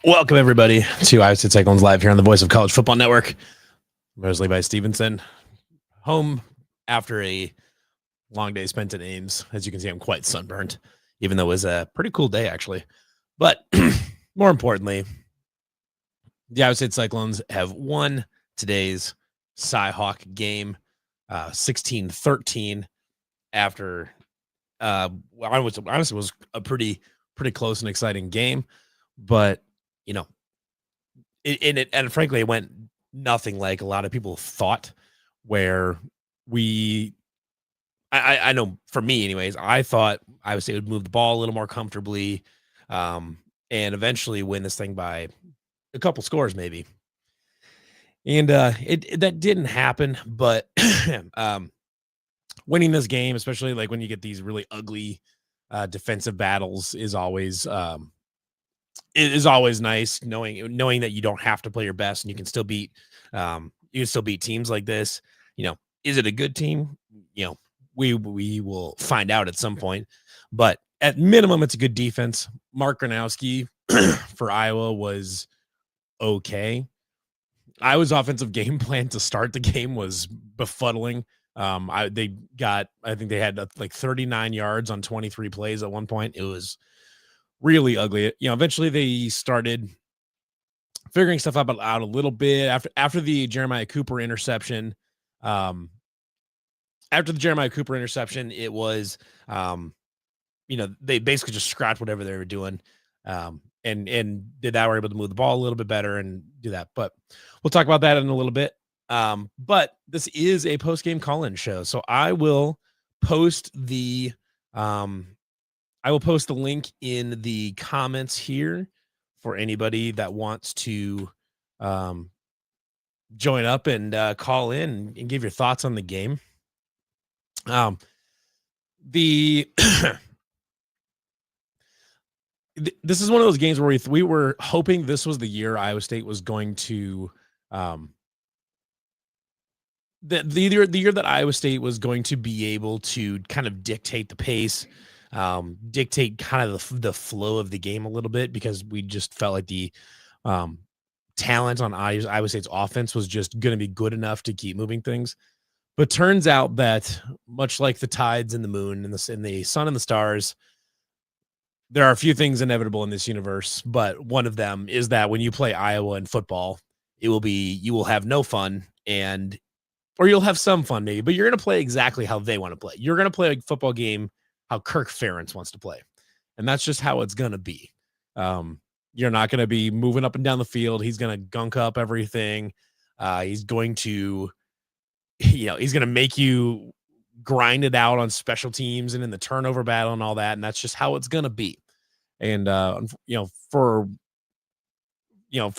Welcome, everybody, to Cyclones Live here on the Voice of College Football Network. Mostly by Stevenson. Home after a long day spent at Ames. As you can see, I'm quite sunburned, even though it was a pretty cool day, actually. But more importantly, the Iowa State Cyclones have won today's CYHAWK game 16-13 after honestly was a pretty close and exciting game. But, you know, and frankly, it went nothing like a lot of people thought, where I know for me anyways, I thought Iowa State would move the ball a little more comfortably, and eventually win this thing by a couple scores maybe. And that didn't happen, but winning this game, especially like when you get these really ugly defensive battles, is always nice, knowing that you don't have to play your best and you can still beat teams like this. Is it a good team? We will find out at some point, but at minimum, it's a good defense. Mark Gronowski for Iowa was okay. Iowa's offensive game plan to start the game was befuddling. I think they had like 39 yards on 23 plays at one point. It was really ugly. Eventually they started figuring stuff out a little bit after the Jeremiah Cooper interception. After the Jeremiah Cooper interception, it was, they basically just scrapped whatever they were doing, and did that. Were able to move the ball a little bit better and do that. But we'll talk about that in a little bit. But this is a post-game call-in show, so I will post the link in the comments here for anybody that wants to join up and call in and give your thoughts on the game. This is one of those games where we were hoping this was the year Iowa State was going to the year that Iowa State was going to be able to kind of dictate the pace, dictate kind of the flow of the game a little bit, because we just felt like the talent on Iowa State's offense was just going to be good enough to keep moving things. But turns out that, much like the tides and the moon and the sun and the stars, there are a few things inevitable in this universe, but one of them is that when you play Iowa in football, you will have no fun, or you'll have some fun maybe, but you're going to play exactly how they want to play. You're going to play a football game how Kirk Ferentz wants to play, and that's just how it's going to be. You're not going to be moving up and down the field. He's going to gunk up everything. He's going to make you grind it out on special teams and in the turnover battle and all that. And that's just how it's going to be. And, for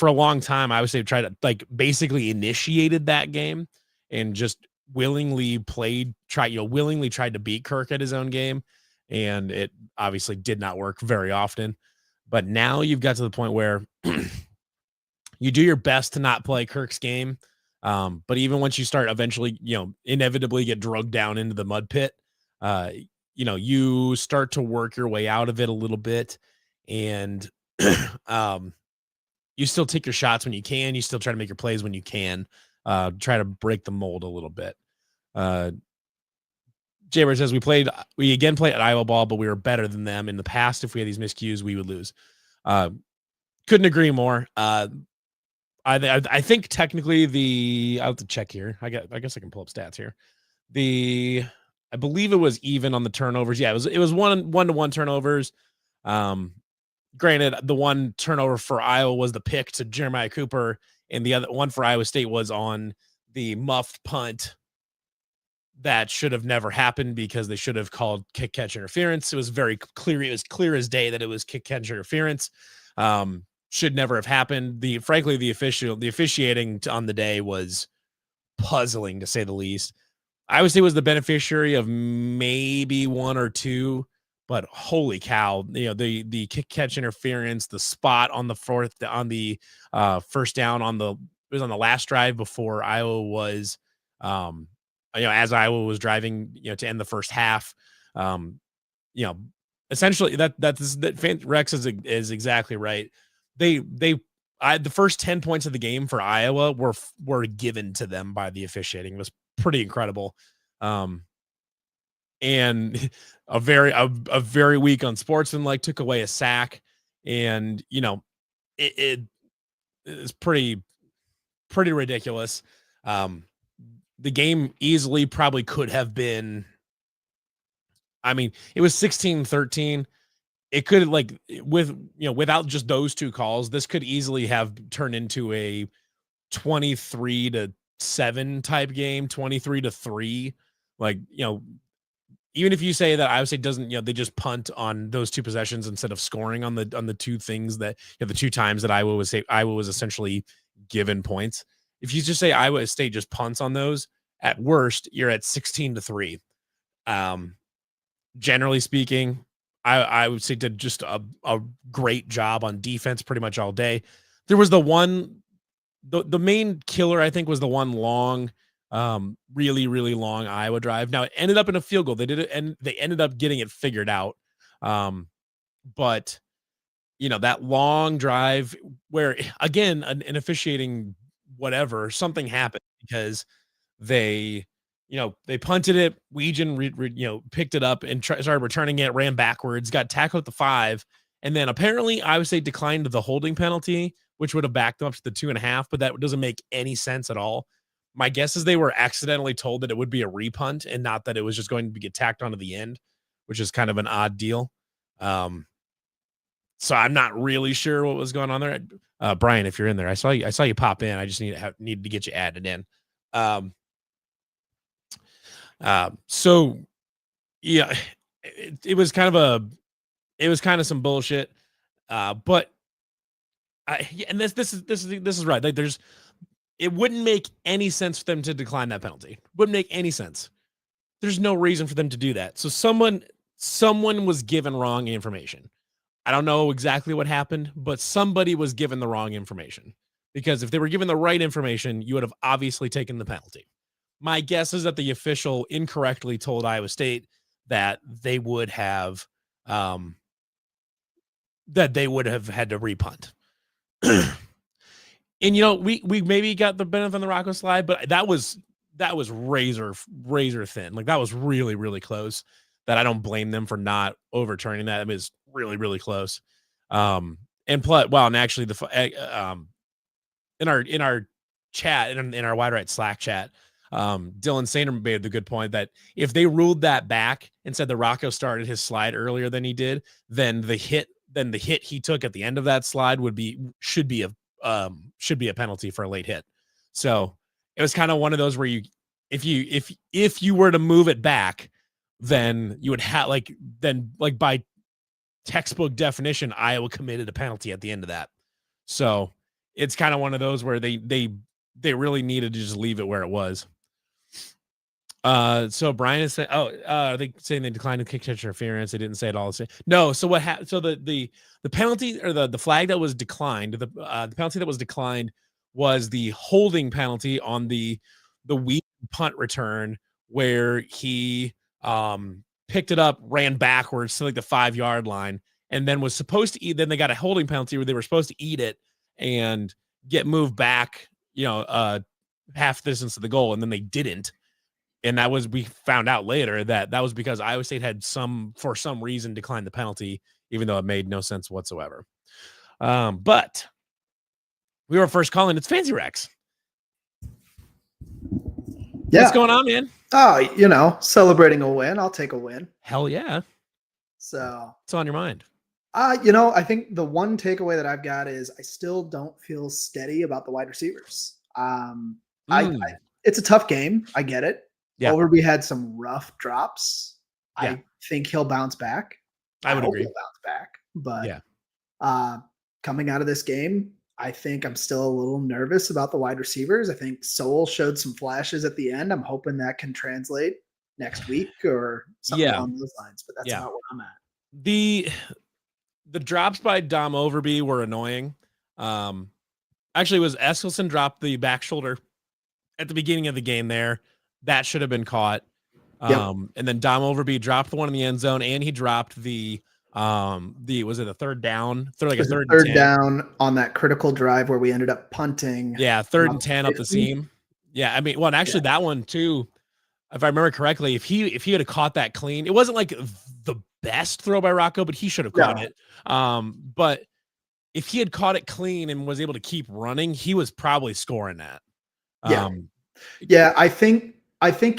a long time, I would say tried to basically initiated that game and just willingly tried to beat Kirk at his own game. And it obviously did not work very often, but now you've got to the point where you do your best to not play Kirk's game. But even once you start eventually, inevitably get drugged down into the mud pit, you start to work your way out of it a little bit. And you still take your shots when you can. You still try to make your plays when you can, try to break the mold a little bit. Jaber says we again played at Iowa ball, but we were better than them in the past. If we had these miscues, we would lose. Couldn't agree more. I think technically I'll have to check here. I guess I can pull up stats here. I believe it was even on the turnovers. Yeah, it was one-to-one turnovers. Granted, the one turnover for Iowa was the pick to Jeremiah Cooper, and the other one for Iowa State was on the muffed punt that should have never happened, because they should have called kick catch interference. It was very clear. It was clear as day that it was kick catch interference. Should never have happened. The officiating on the day was puzzling, to say the least. Iowa State was the beneficiary of maybe one or two, but holy cow, the kick catch interference, the spot on the first down it was on the last drive before Iowa was, as Iowa was driving, to end the first half. Essentially that Rex is exactly right. the first 10 points of the game for Iowa were given to them by the officiating. It was pretty incredible. And a very weak unsportsmanlike took away a sack, and it is pretty ridiculous. The game easily probably could have been, I mean, it was 16-13. It could, like, without just those two calls, this could easily have turned into a 23-7 type game, 23-3. Like, even if you say that Iowa State doesn't, they just punt on those two possessions instead of scoring on the two things that, the two times that Iowa was essentially given points. If you just say Iowa State just punts on those, at worst, you're at 16-3. Generally speaking, I would say did just a great job on defense pretty much all day. There was the main killer, I think, was the one long, really, really long Iowa drive. Now, it ended up in a field goal. They did it, and they ended up getting it figured out. But that long drive where, again, an officiating whatever, something happened because they punted it. Weegan, picked it up and started returning it, ran backwards, got tackled at the 5. And then apparently Iowa State declined the holding penalty, which would have backed them up to the 2.5, but that doesn't make any sense at all. My guess is they were accidentally told that it would be a repunt and not that it was just going to get tacked onto the end, which is kind of an odd deal. So I'm not really sure what was going on there. Brian, if you're in there, I saw you pop in. I just need to get you added in. So yeah, it was kind of some bullshit. But and this is right. Like, it wouldn't make any sense for them to decline that penalty. Wouldn't make any sense. There's no reason for them to do that. So someone was given wrong information. I don't know exactly what happened, but somebody was given the wrong information, because if they were given the right information, you would have obviously taken the penalty. My guess is that the official incorrectly told Iowa State that they would have had to repunt. And we maybe got the benefit on the Rocco slide, but that was razor thin. Like, that was really, really close. That I don't blame them for not overturning that. It was really, really close. And actually, in our chat, in our Wide Right Slack chat, Dylan Sainer made the good point that if they ruled that back and said that Rocco started his slide earlier than he did, then the hit he took at the end of that slide should be a penalty for a late hit. So it was kind of one of those where if you were to move it back, then you would have by textbook definition, Iowa committed a penalty at the end of that. So it's kind of one of those where they really needed to just leave it where it was. So Brian is saying, are they saying they declined the kick catch interference? They didn't say it all. No. So what happened? So the penalty, or the flag that was declined, the penalty that was declined was the holding penalty on the weak punt return, where he picked it up, ran backwards to like the 5-yard line, and then was supposed to eat. Then they got a holding penalty where they were supposed to eat it and get moved back, half the distance to the goal, and then they didn't. And we found out later that was because Iowa State had for some reason declined the penalty, even though it made no sense whatsoever. But we were first calling. It's Fancy Rex. Yeah. What's going on, man? Oh, celebrating a win. I'll take a win. Hell yeah. So what's on your mind? I think the one takeaway that I've got is I still don't feel steady about the wide receivers. It's a tough game. I get it. Yeah. Overby had some rough drops. Yeah. I think he'll bounce back. I would agree. He'll bounce back. But coming out of this game, I think I'm still a little nervous about the wide receivers. I think Sowell showed some flashes at the end. I'm hoping that can translate next week or something along those lines. But that's about where I'm at. The drops by Dom Overby were annoying. Actually, it was Eskelson dropped the back shoulder at the beginning of the game there. That should have been caught. And then Dom Overby dropped the one in the end zone, and he dropped the Was it a third down? Like a third third and 10? Down on that critical drive where we ended up punting. Yeah, third and 10 up the seam. Yeah, I mean, well, and actually that one too, if I remember correctly, if he had caught that clean, it wasn't like the best throw by Rocco, but he should have caught it. But if he had caught it clean and was able to keep running, he was probably scoring that. Yeah, I think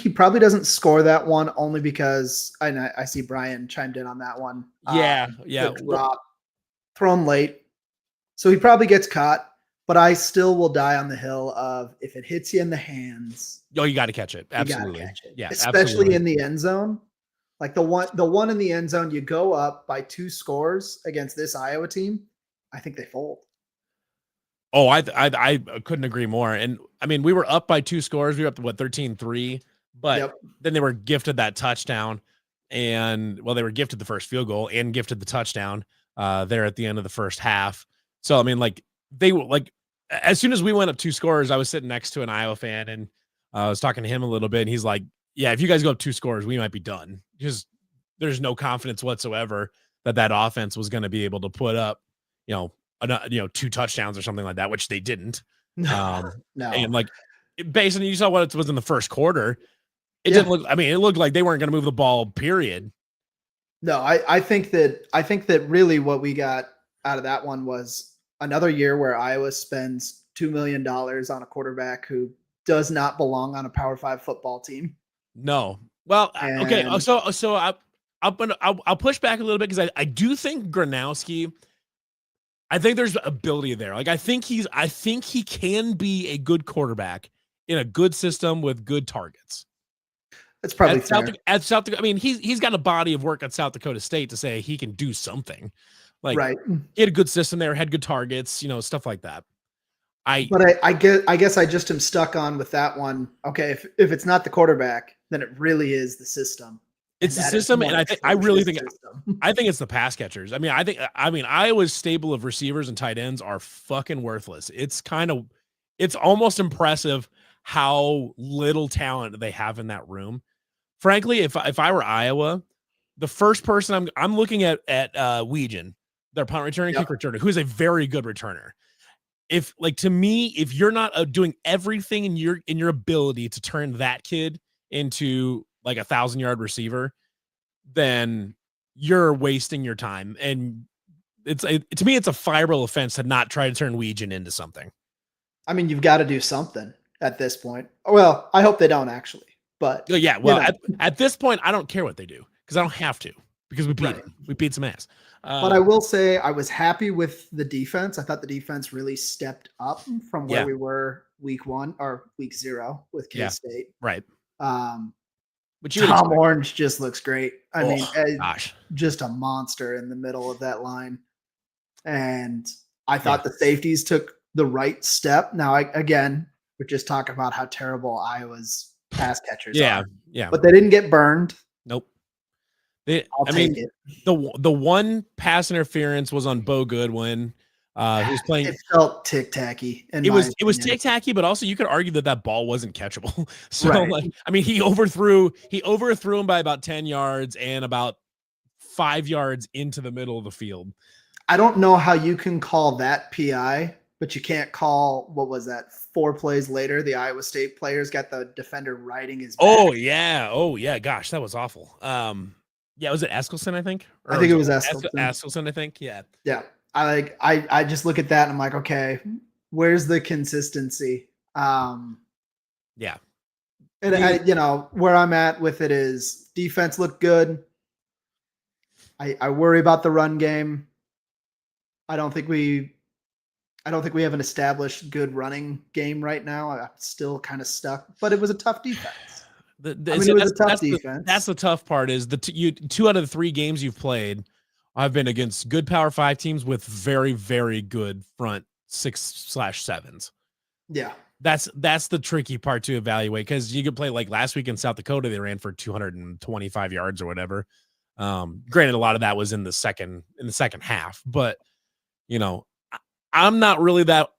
he probably doesn't score that one only because I see Brian chimed in on that one. Yeah. The drop thrown late, so he probably gets caught. But I still will die on the hill of if it hits you in the hands. Oh, you got to catch it. Absolutely. Catch it. Yeah, especially absolutely. in the end zone. Like the one in the end zone, you go up by 2 scores against this Iowa team. I think they fold. Oh, I couldn't agree more. And I mean, we were up by 2 scores. We were up to 13-3, but then they were gifted that touchdown, and they were gifted the first field goal and gifted the touchdown there at the end of the first half. So I mean, like they were like, as soon as we went up 2 scores, I was sitting next to an Iowa fan, and I was talking to him a little bit, and he's like, "Yeah, if you guys go up 2 scores, we might be done because there's no confidence whatsoever that offense was going to be able to put up, 2 touchdowns or something like that," which they didn't. No. And like, based on you saw what it was in the first quarter, it didn't look. I mean, it looked like they weren't going to move the ball. Period. No, I think that really what we got out of that one was another year where Iowa spends $2 million on a quarterback who does not belong on a Power 5 football team. No. Well, okay. So I'll push back a little bit because I do think Gronowski. I think there's ability there. Like I think he can be a good quarterback in a good system with good targets. That's probably fair. At South Dakota, I mean, he's got a body of work at South Dakota State to say he can do something. Like he had a good system there, had good targets, stuff like that. I guess I just am stuck on with that one. Okay, if it's not the quarterback, then it really is the system. It's the system, and I really think it's the pass catchers. I mean, Iowa's stable of receivers and tight ends are fucking worthless. It's almost impressive how little talent they have in that room. Frankly, if I were Iowa, the first person I'm looking at Weegan, their punt returner, kick returner, who is a very good returner. If you're not doing everything in your ability to turn that kid into like 1,000-yard receiver, then you're wasting your time. And to me, it's a fireable offense to not try to turn Weegan into something. I mean, you've got to do something at this point. Well, I hope they don't actually, but yeah. Well, at this point, I don't care what they do because I don't have to because we beat them. We beat some ass. But I will say I was happy with the defense. I thought the defense really stepped up from where we were week 1 or week 0 with K-State. Right. But Tom Orange just looks great. I mean, gosh, just a monster in the middle of that line. And I thought the safeties took the right step. Now, again, we're just talking about how terrible Iowa's pass catchers are. Yeah. But they didn't get burned. Nope. I'll take it. The one pass interference was on Bo Goodwin, who's playing. It felt tic-tacky. It was tic-tacky, but also you could argue that ball wasn't catchable. So he overthrew him by about 10 yards and about 5 yards into the middle of the field. I don't know how you can call that PI, but you can't call, what was that, 4 plays later, the Iowa State players got the defender riding his back. Oh yeah. Gosh, that was awful. Yeah, was it Eskelson, I think? I think it was Eskelson. Eskelson, I think. Yeah. Yeah. I just look at that and I'm like, okay, where's the consistency? Yeah. And where I'm at with it is defense looked good. I worry about the run game. I don't think we have an established good running game right now. I'm still kind of stuck, but it was a tough defense. It was a tough defense. That's the tough part is 2 out of the 3 games you've played have been against good Power 5 teams with very, very good front 6/7s. Yeah. That's the tricky part to evaluate because you could play like last week in South Dakota, they ran for 225 yards or whatever. Granted, a lot of that was in the second half, but I'm not really that.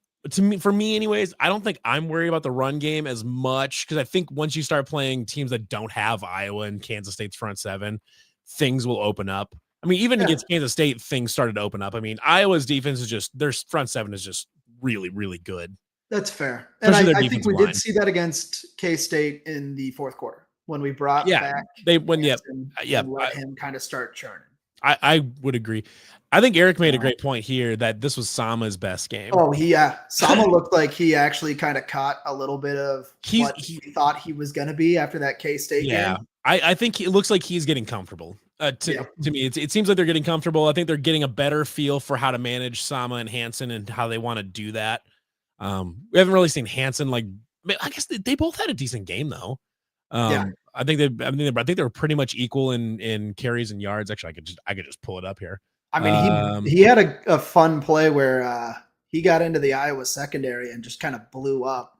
For me anyways, I don't think I'm worried about the run game as much because I think once you start playing teams that don't have Iowa and Kansas State's front 7, things will open up. I mean, even against Kansas State, things started to open up. I mean, Iowa's defense is just their front seven is just really, really good. That's fair. And Especially their I think we defensive line. did see that against K-State in the fourth quarter when we brought back Hansen and let him kind of start churning. I would agree. I think Eric made a great point here that this was Sama's best game. Oh, Sama looked like he actually kind of caught a little bit of what he thought he was going to be after that K-State game. I think it looks like he's getting comfortable. To me, it seems like they're getting comfortable. I think they're getting a better feel for how to manage Sama and Hansen and how they want to do that. We haven't really seen Hansen I guess they both had a decent game though. I think they were pretty much equal in carries and yards. Actually, I could just pull it up here. I mean, he had a fun play where he got into the Iowa secondary and just kind of blew up.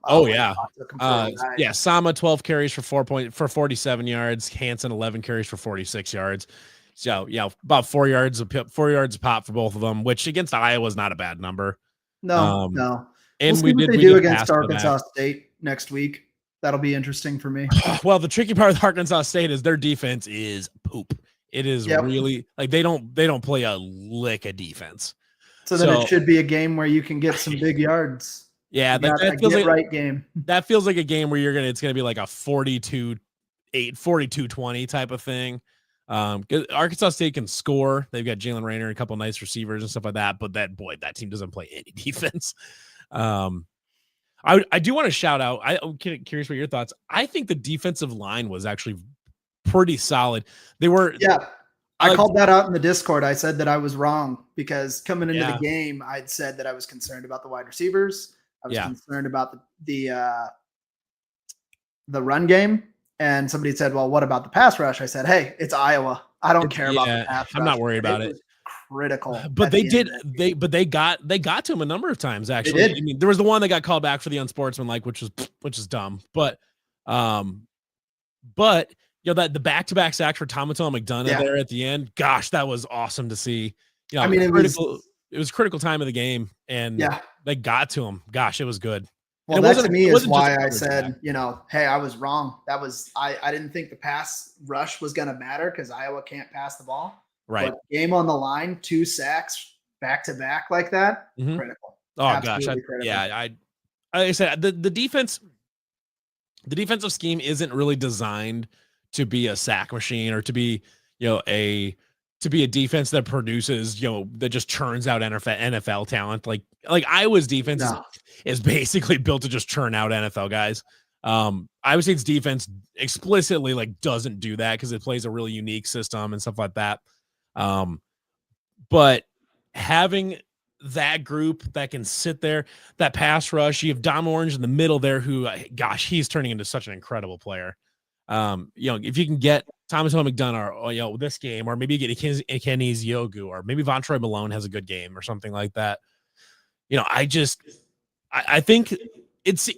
Sama 12 carries for 47 yards. Hansen 11 carries for 46 yards. So about 4 yards a pop for both of them, which against Iowa is not a bad number. No. And we'll see what they do against Arkansas State next week. That'll be interesting for me. Well, the tricky part with Arkansas State is their defense is poop. It is really they don't play a lick of defense. So then it should be a game where you can get some big yards. Yeah, that feels like right game. That feels like a game where it's gonna be like a 42-8, 42-20 type of thing. Arkansas State can score. They've got Jalen Raynor and a couple nice receivers and stuff like that. But that team doesn't play any defense. I do want to shout out. I'm curious what your thoughts. I think the defensive line was actually pretty solid. They were. Yeah, I called that out in the Discord. I said that I was wrong because coming into the game, I'd said that I was concerned about the wide receivers. I was concerned about the run game. And somebody said, well, what about the pass rush? I said, hey, it's Iowa. I don't care about the pass rush. I'm not worried about it. Critical. But they got to him a number of times, actually. I mean, there was the one that got called back for the unsportsmanlike, which is dumb. But that the back-to-back sacks for Tomato McDonough there at the end, gosh, that was awesome to see. I mean, it was critical time of the game, and they got to him. Gosh, it was good. Well, that to me is why I said, hey, I was wrong. That was I didn't think the pass rush was going to matter because Iowa can't pass the ball. Right. But game on the line, 2 sacks back to back like that, critical. Oh absolutely gosh, like I said, the defensive scheme isn't really designed to be a sack machine or to be a defense that produces that just churns out NFL talent. Like Iowa's defense is basically built to just churn out NFL guys. Iowa State's defense explicitly doesn't do that because it plays a really unique system and stuff like that. But having that group that can sit there, that pass rush, you have Dom Orange in the middle there, who, gosh, he's turning into such an incredible player. If you can get Thomas McDonough, or this game, or maybe get Kenny Yogu, or maybe Vontroy Malone has a good game or something like that. I think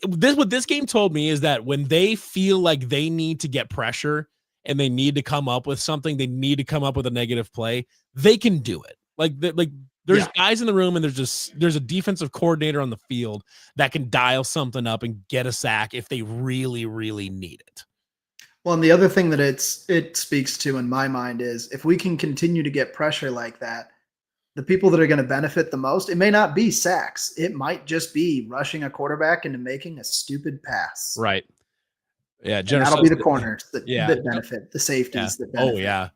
what this game told me is that when they feel like they need to get pressure and they need to come up with something, they need to come up with a negative play, they can do it. There's guys in the room and there's a defensive coordinator on the field that can dial something up and get a sack if they really, really need it. Well, and the other thing that it speaks to in my mind is if we can continue to get pressure like that, the people that are going to benefit the most, it may not be sacks. It might just be rushing a quarterback into making a stupid pass. Right. Yeah. And that'll be the corners that benefit, the safeties that benefit. Oh, yeah.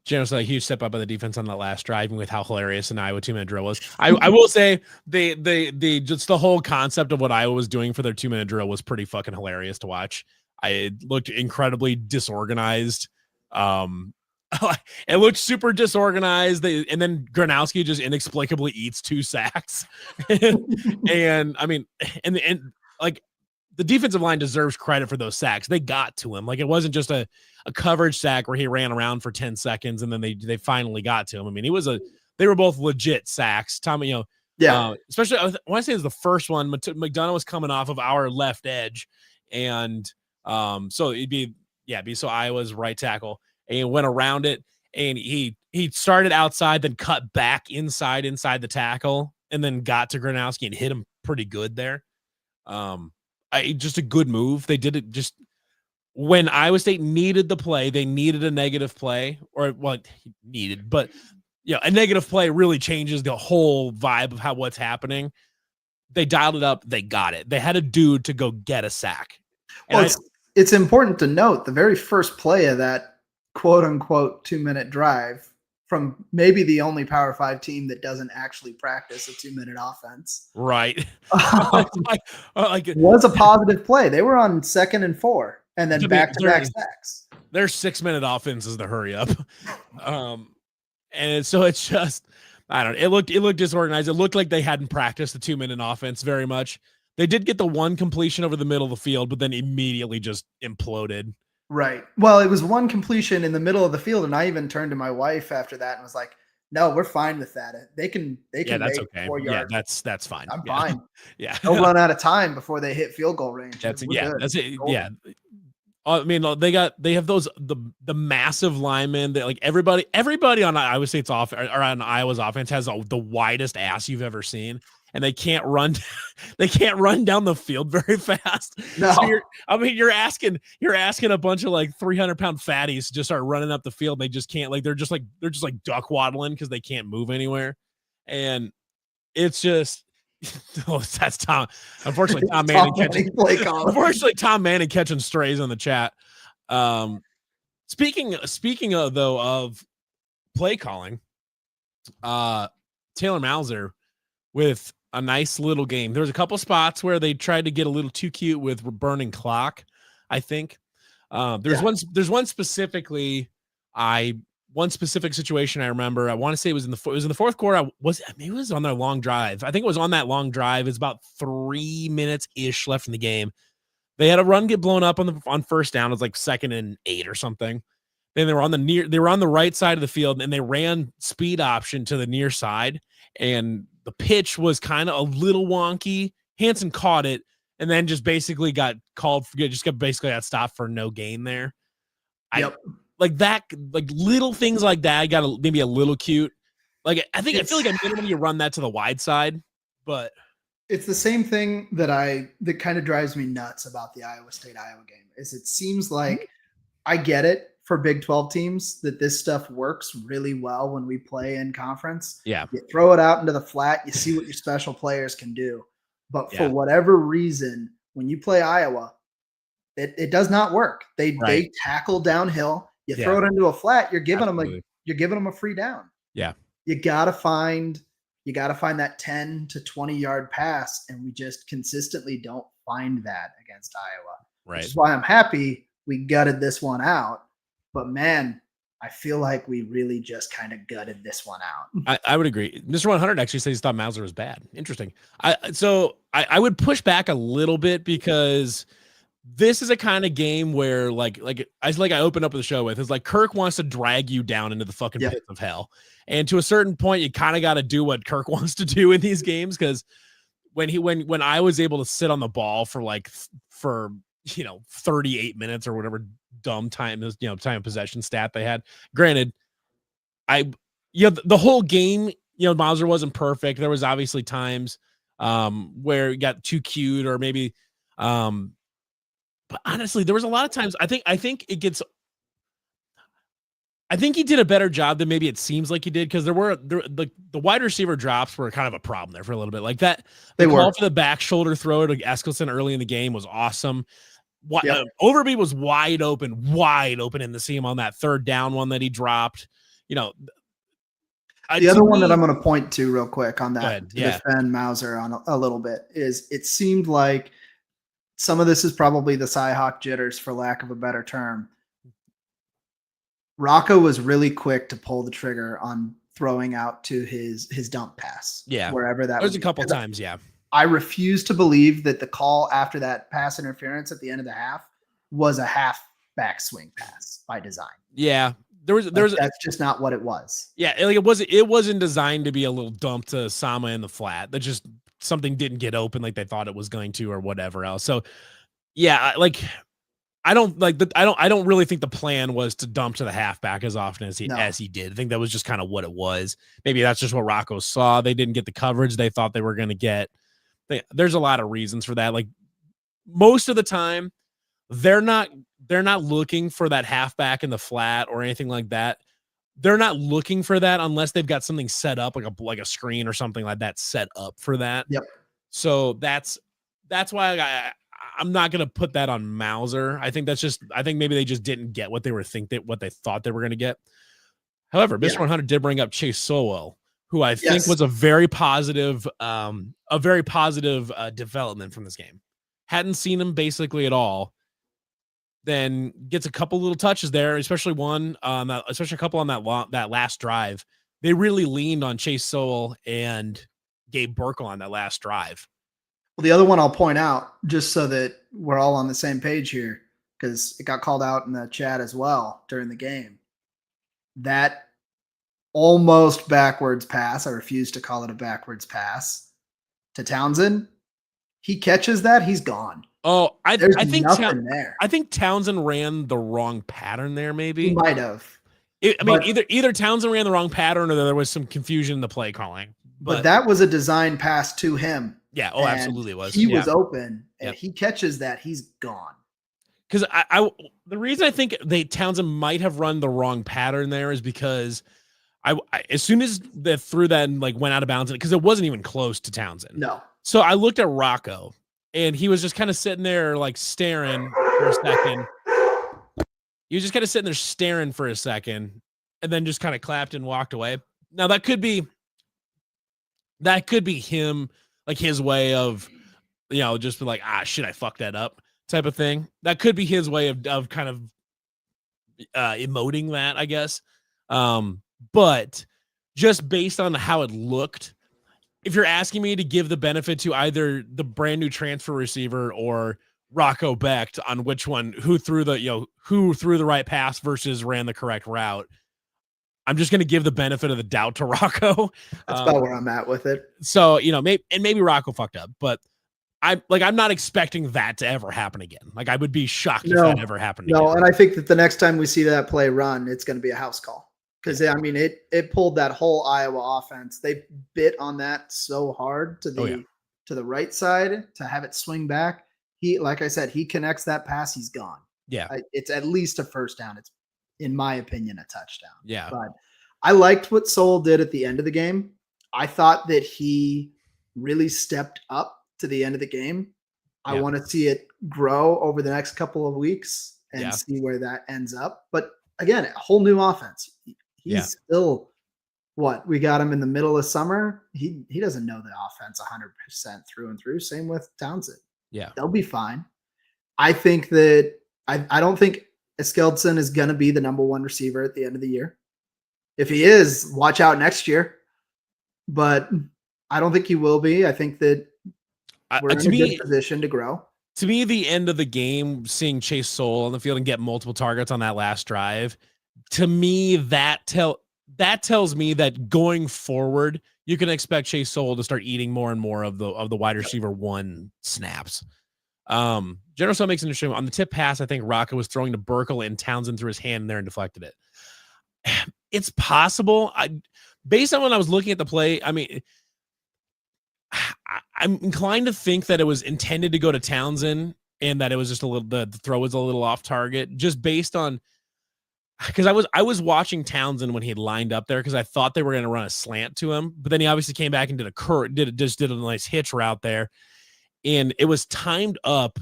General, a huge step up by the defense on that last drive, with how hilarious an Iowa 2-minute drill was. I will say they just the whole concept of what Iowa was doing for their 2-minute drill was pretty fucking hilarious to watch. It looked incredibly disorganized. It looked super disorganized. And then Gronowski just inexplicably eats 2 sacks. and I mean, and the defensive line deserves credit for those sacks. They got to him. It wasn't just a coverage sack where he ran around for 10 seconds and then they finally got to him. I mean, they were both legit sacks. Tommy, especially I want to say it was the first one. McDonough was coming off of our left edge, and so it'd be so Iowa's right tackle, and went around it, and he started outside, then cut back inside the tackle, and then got to Gronowski and hit him pretty good there. Just a good move. They did it just when Iowa State needed the play, they needed a negative play, or needed, but a negative play really changes the whole vibe of what's happening. They dialed it up. They got it. They had a dude to go get a sack. Well, it's important to note the very first play of that quote unquote 2-minute drive from maybe the only Power 5 team that doesn't actually practice a 2-minute offense. Right. Was a positive play. They were on 2nd and 4 and then back-to-back sacks. Their 6-minute offense is the hurry up. And so it's just, I don't know. It looked disorganized. It looked like they hadn't practiced the 2-minute offense very much. They did get the one completion over the middle of the field, but then immediately just imploded. Right. Well, it was one completion in the middle of the field, and I even turned to my wife after that and was like, "No, we're fine with that. They can that's make okay. 4 yards. Yeah, that's fine. I'm fine. Yeah, they'll run out of time before they hit field goal range. That's it. Yeah." I mean, they have those the massive linemen that, like, everybody on Iowa State's offense or on Iowa's offense has the widest ass you've ever seen, and they can't run down the field very fast. No. So you're asking a bunch of like 300-pound fatties to just start running up the field. They just can't. Like they're just like duck waddling because they can't move anywhere, and it's just. Oh, that's Tom. Unfortunately, Tom Manning catching strays on the chat. Speaking of play calling, Taylor Mauser with a nice little game. There was a couple spots where they tried to get a little too cute with burning clock. I think there's one specifically. One specific situation I remember. I want to say it was in the fourth quarter. Maybe it was on their long drive. I think it was on that long drive. It's about 3 minutes ish left in the game. They had a run get blown up on first down. It was like 2nd and 8 or something. Then they were on the right side of the field, and they ran speed option to the near side, and the pitch was kind of a little wonky. Hansen caught it, and then just basically got called. Got stopped for no gain there. Yep. Like that, like little things like that got maybe a little cute. Like I feel like a minimum you run that to the wide side, but it's the same thing that kind of drives me nuts about the Iowa State Iowa game. Is it seems like I get it for Big 12 teams that this stuff works really well when we play in conference. Yeah, you throw it out into the flat, you see what your special players can do. But for whatever reason, when you play Iowa, it does not work. They tackle downhill. You throw it into a flat, you're giving them a free down. Yeah. You gotta find that 10 to 20 yard pass, and we just consistently don't find that against Iowa. Right. Which is why I'm happy we gutted this one out. But man, I feel like we really just kind of gutted this one out. I would agree. Mr. 100 actually says he thought Mauser was bad. Interesting. I would push back a little bit because this is a kind of game where I opened up the show with is like Kirk wants to drag you down into the fucking pits of hell. And to a certain point, you kind of got to do what Kirk wants to do in these games. Cause when I was able to sit on the ball for 38 minutes or whatever dumb time is, time of possession stat they had, granted, the whole game, Mauser wasn't perfect. There was obviously times where it got too cute or maybe, but honestly, there was a lot of times I think he did a better job than maybe it seems like he did, because the wide receiver drops were kind of a problem there for a little bit. Like that, the call for the back shoulder throw to Eskilson early in the game was awesome. Overby was wide open in the seam on that third down one that he dropped. The other one that I'm going to point to real quick on that to defend Mauser on a little bit is it seemed like some of this is probably the CYHAWK jitters, for lack of a better term. Rocco was really quick to pull the trigger on throwing out to his dump pass. Yeah. Wherever that was. A couple times, yeah. I refuse to believe that the call after that pass interference at the end of the half was a half back swing pass by design. Yeah. That's just not what it was. Yeah, it wasn't designed to be a little dump to Sama in the flat. That just something didn't get open like they thought it was going to or whatever else. So yeah, I don't really think the plan was to dump to the halfback as often as he did. I think that was just kind of what it was. Maybe that's just what Rocco saw. They didn't get the coverage they thought they were going to get. There's a lot of reasons for that. Like most of the time, they're not they're not looking for that halfback in the flat or anything like that. They're not looking for that unless they've got something set up, like a screen or something like that set up for that. Yep. So that's why I'm not gonna put that on Mauser. I think maybe they just didn't get what they thought they were gonna get. However, Mr. 100 did bring up Chase Sowell, who I think was a very positive development from this game. Hadn't seen him basically at all. Then gets a couple little touches there, especially a couple on that last drive. They really leaned on Chase Sowell and Gabe Burkle on that last drive. Well, the other one I'll point out, just so that we're all on the same page here, because it got called out in the chat as well during the game. That almost backwards pass, I refuse to call it a backwards pass, to Townsend. He catches that, he's gone. Oh, I think nothing there. I think Townsend ran the wrong pattern there. Maybe he might have. Either Townsend ran the wrong pattern or there was some confusion in the play calling. But that was a design pass to him. Yeah. Oh, absolutely, it was. He was open, and he catches that, he's gone. Because the reason I think Townsend might have run the wrong pattern there is because I as soon as they threw that and went out of bounds, because it wasn't even close to Townsend. No. So I looked at Rocco. And he was just kind of sitting there staring for a second. He was just kind of sitting there staring for a second and then just kind of clapped and walked away. Now that could be him, his way of, just be like, shit, I fucked that up type of thing. That could be his way of kind of emoting that, I guess. But just based on how it looked, if you're asking me to give the benefit to either the brand new transfer receiver or Rocco Becht on which one, who threw the right pass versus ran the correct route, I'm just going to give the benefit of the doubt to Rocco. That's about where I'm at with it. So, maybe Rocco fucked up, but I'm not expecting that to ever happen again. I would be shocked if that ever happened again. No, and I think that the next time we see that play run, it's going to be a house call. Because it pulled that whole Iowa offense. They bit on that so hard to the right side to have it swing back. Like I said, he connects that pass, he's gone. Yeah, it's at least a first down. It's, in my opinion, a touchdown. Yeah, but I liked what Sowell did at the end of the game. I thought that he really stepped up to the end of the game. I want to see it grow over the next couple of weeks and see where that ends up. But again, a whole new offense. He's still we got him in the middle of summer. He doesn't know the offense 100% through and through. Same with Townsend. Yeah. They'll be fine. I think that I don't think Eskeldson is going to be the number one receiver at the end of the year. If he is, watch out next year. But I don't think he will be. I think that we're in a good position to grow. To me, the end of the game, seeing Chase Sowell on the field and get multiple targets on that last drive, to me, that tells me that going forward, you can expect Chase Sowell to start eating more and more of the wide receiver one snaps. General Sale makes an interesting on the tip pass. I think Rocco was throwing to Burkle and Townsend threw his hand in there and deflected it. It's possible. Based on when I was looking at the play, I'm inclined to think that it was intended to go to Townsend and that it was just the throw was a little off target, just based on. Because I was watching Townsend when he had lined up there because I thought they were going to run a slant to him, but then he obviously came back and did a nice hitch route there, and it was timed up.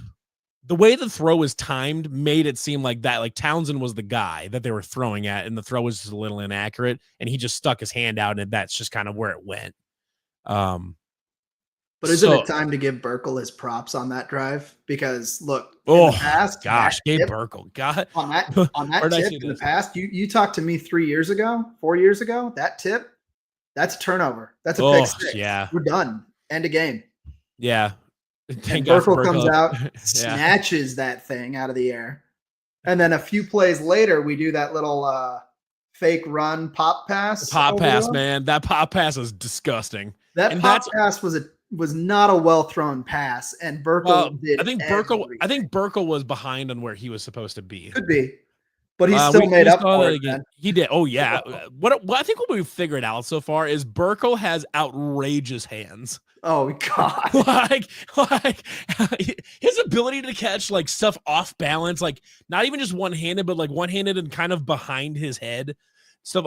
The way the throw was timed made it seem like Townsend was the guy that they were throwing at, and the throw was just a little inaccurate, and he just stuck his hand out, and that's just kind of where it went. But isn't it time to give Burkle his props on that drive? Because look, in the past, Gabe Burkle, God, on that tip in the past, you talked to me 4 years ago. That tip, that's a turnover. That's a pick six. Yeah, we're done. End of game. Yeah. And Burkle comes out, snatches that thing out of the air, and then a few plays later, we do that little fake run pop pass. Man, that pop pass was disgusting. That pop pass was not a well thrown pass, and Burkle did. I think Burkle was behind on where he was supposed to be. Could be, But he still made up saw for that it. again. He did. Oh yeah. What I think what we've figured out so far is Burkle has outrageous hands. Oh God! like his ability to catch like stuff off balance, like not even just one handed, but like one handed and kind of behind his head. Stuff.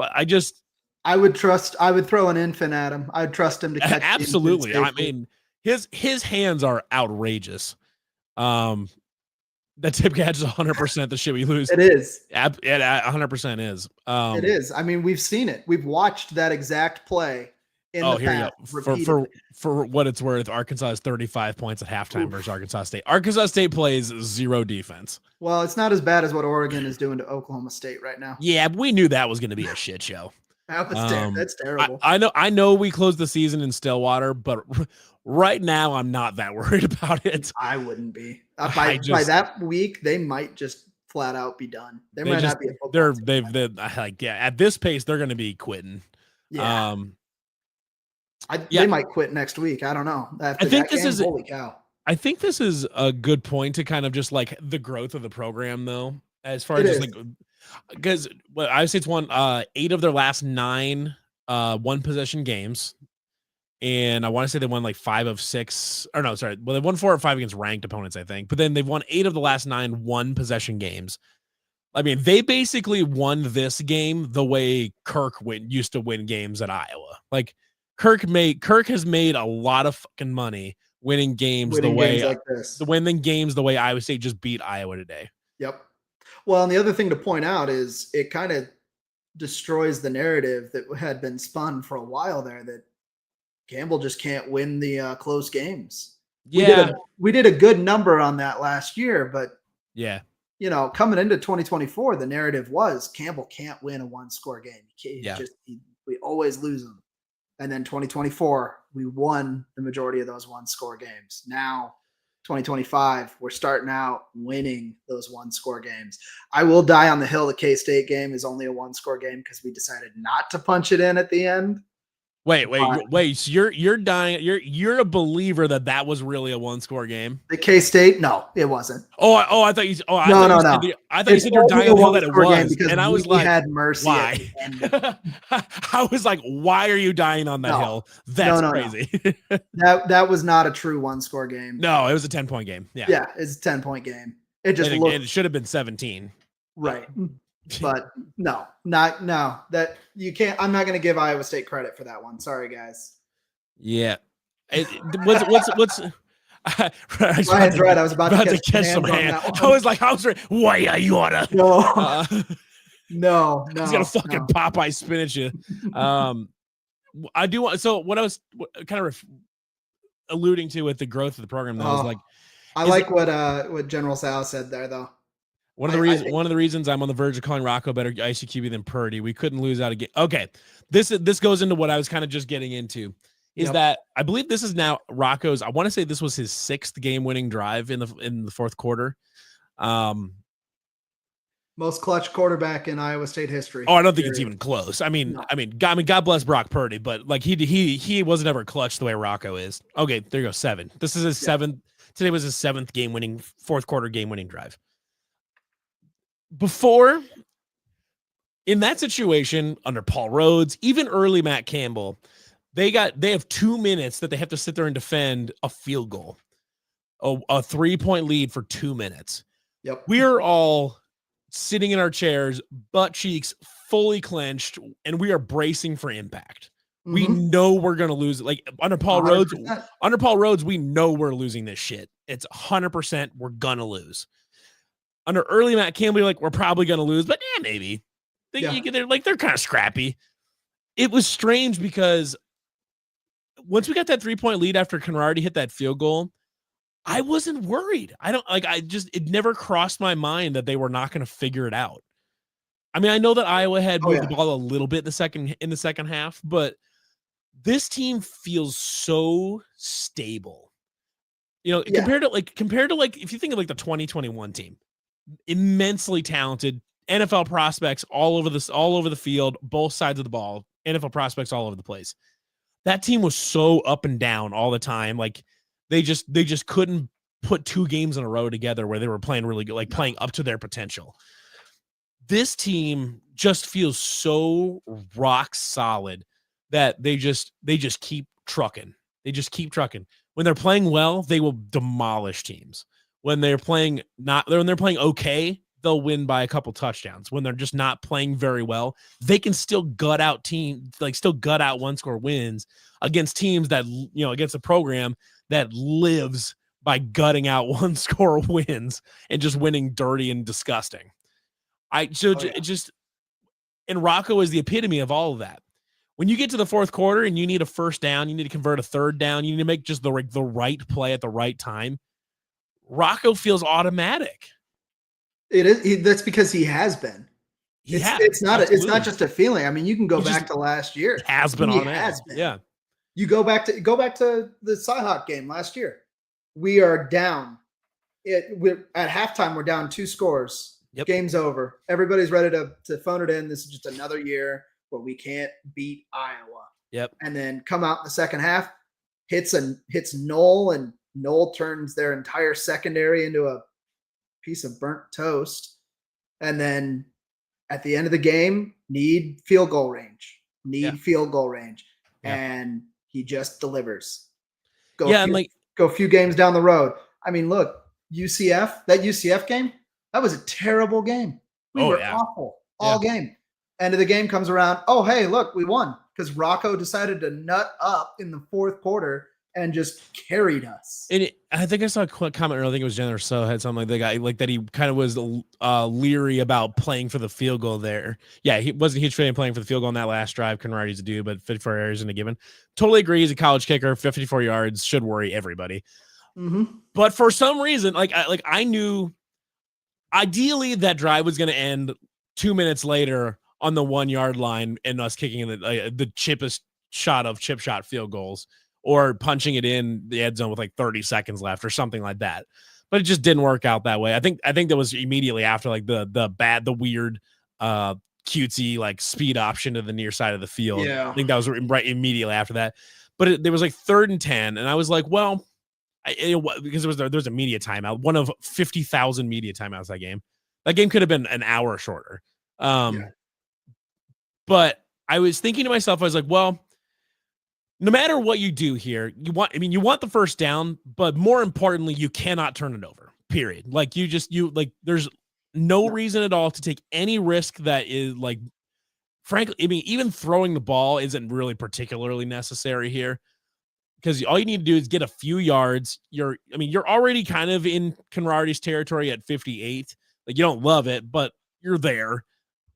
I would throw an infant at him. I'd trust him to catch. Absolutely. I mean, his hands are outrageous. That tip catch is 100% the shit we lose. It is. It 100% is. It is. I mean, we've seen it. We've watched that exact play in the past. For what it's worth, Arkansas has 35 points at halftime versus Arkansas State. Arkansas State plays zero defense. Well, it's not as bad as what Oregon is doing to Oklahoma State right now. Yeah, we knew that was going to be a shit show. That's terrible. I know we closed the season in Stillwater, but right now I'm not that worried about it. I wouldn't be. By that week, they might just flat out be done. They might not be a football team. At this pace, they're going to be quitting. Yeah. They might quit next week. I don't know. Holy cow. I think this is a good point to kind of just like the growth of the program, though, as far as just like, because I say it's won 8 of their last 9 one possession games. And I want to say they won like 5 of 6, or no, sorry. Well, they won 4 or 5 against ranked opponents, I think. But then they've won 8 of the last 9 one possession games. I mean, they basically won this game the way Kirk used to win games at Iowa. Like Kirk has made a lot of fucking money winning games the way Iowa State just beat Iowa today. Yep. Well, and the other thing to point out is it kind of destroys the narrative that had been spun for a while there that Campbell just can't win the close games. Yeah. We did a good number on that last year, but yeah, coming into 2024, the narrative was Campbell can't win a one-score game. We always lose them. And then 2024, we won the majority of those one-score games. Now, 2025, we're starting out winning those one-score games. I will die on the hill. The K-State game is only a one-score game because we decided not to punch it in at the end. Wait. So you're dying. You're a believer that was really a one-score game. The K-State, no, it wasn't. Oh, I thought you. Oh, no. I thought you said you're dying on the hill that it was, and I was like, had mercy. Why? I was like, why are you dying on the hill? That's crazy. That was not a true one-score game. No, it was a 10-point game. Yeah, it's a 10-point game. It should have been 17. Right. But that you can't. I'm not going to give Iowa State credit for that one. Sorry, guys. Yeah. What's Ryan's right. I was about to catch some hand. I was right. Why you oughta? No. He's gonna fucking Popeye spinach you. I do want. So what I was kind of alluding to with the growth of the program, though, is like, I like what General Sal said there, though. One of the reasons I'm on the verge of calling Rocco better ICQB than Purdy. We couldn't lose out again. Okay, this goes into what I was kind of just getting into. Is that I believe this is now Rocco's. I want to say this was his 6th game-winning drive in the fourth quarter. Most clutch quarterback in Iowa State history. Oh, I don't think it's even close. I mean, God bless Brock Purdy, but like he wasn't ever clutch the way Rocco is. Okay, there you go, 7. This is his 7th. Today was his 7th fourth quarter game-winning drive. Before, in that situation, under Paul Rhodes, even early Matt Campbell, they have 2 minutes that they have to sit there and defend a field goal, a 3-point lead for 2 minutes. Yep. We're all sitting in our chairs, butt cheeks fully clenched, and we are bracing for impact. Mm-hmm. We know we're going to lose. Like under Paul 100%. Rhodes, we know we're losing this shit. It's 100%. We're going to lose. Under early Matt Campbell, we're probably going to lose, but maybe. They're kind of scrappy. It was strange because once we got that 3-point lead after Conradi hit that field goal, I wasn't worried. It never crossed my mind that they were not going to figure it out. I mean, I know that Iowa had moved the ball a little bit in the second half, but this team feels so stable. Compared to if you think of the 2021 team, immensely talented NFL prospects all over the field, both sides of the ball, NFL prospects all over the place. That team was so up and down all the time. Like they just couldn't put 2 games in a row together where they were playing really good, playing up to their potential. this team just feels so rock solid that they just keep trucking. They just keep trucking. When they're playing well, they will demolish teams. When they're playing okay, they'll win by a couple touchdowns. When they're just not playing very well, they can still gut out one score wins against teams that, against a program that lives by gutting out one score wins and just winning dirty and disgusting. And Rocco is the epitome of all of that. When you get to the fourth quarter and you need a first down, you need to convert a third down, you need to make just the right play at the right time, Rocco feels automatic. It is. That's because he has been. It's not just a feeling. I mean, you can go back to last year. It has been automatic. Yeah. You go back to the CYHAWK game last year. We are down. We're at halftime. We're down 2 scores. Yep. Game's over. Everybody's ready to phone it in. This is just another year where we can't beat Iowa. Yep. And then come out in the second half, hits Knoll, and Knoll turns their entire secondary into a piece of burnt toast. And then at the end of the game, need field goal range. And he just delivers. Go a few games down the road. I mean, look, that UCF game, that was a terrible game. We were awful all game. End of the game comes around. Oh, hey, look, we won because Rocco decided to nut up in the fourth quarter and just carried us. And I think I saw a quick comment earlier. I think it was Jen or so had something like the guy like that. He kind of was leery about playing for the field goal there. Yeah, he wasn't a huge fan of playing for the field goal on that last drive. Couldn't already do, but 54 errors in a given. Totally agree. He's a college kicker. 54 yards should worry everybody. Mm-hmm. But for some reason, I knew ideally that drive was going to end 2 minutes later on the 1 yard line and us kicking the cheapest shot of chip shot field goals or punching it in the end zone with like 30 seconds left or something like that. But it just didn't work out that way. I think that was immediately after like the weird cutesy like speed option to the near side of the field. Yeah. I think that was right immediately after that. But there was like 3rd and 10 and I was like, well, because there was a media timeout, one of 50,000 media timeouts that game. That game could have been an hour shorter. But I was thinking to myself, I was like, well, no matter what you do here, you want the first down, but more importantly, you cannot turn it over. Period. Like there's no reason at all to take any risk that is like, frankly, I mean, even throwing the ball isn't really particularly necessary here. Because all you need to do is get a few yards. You're already kind of in Conradi's territory at 58. Like you don't love it, but you're there.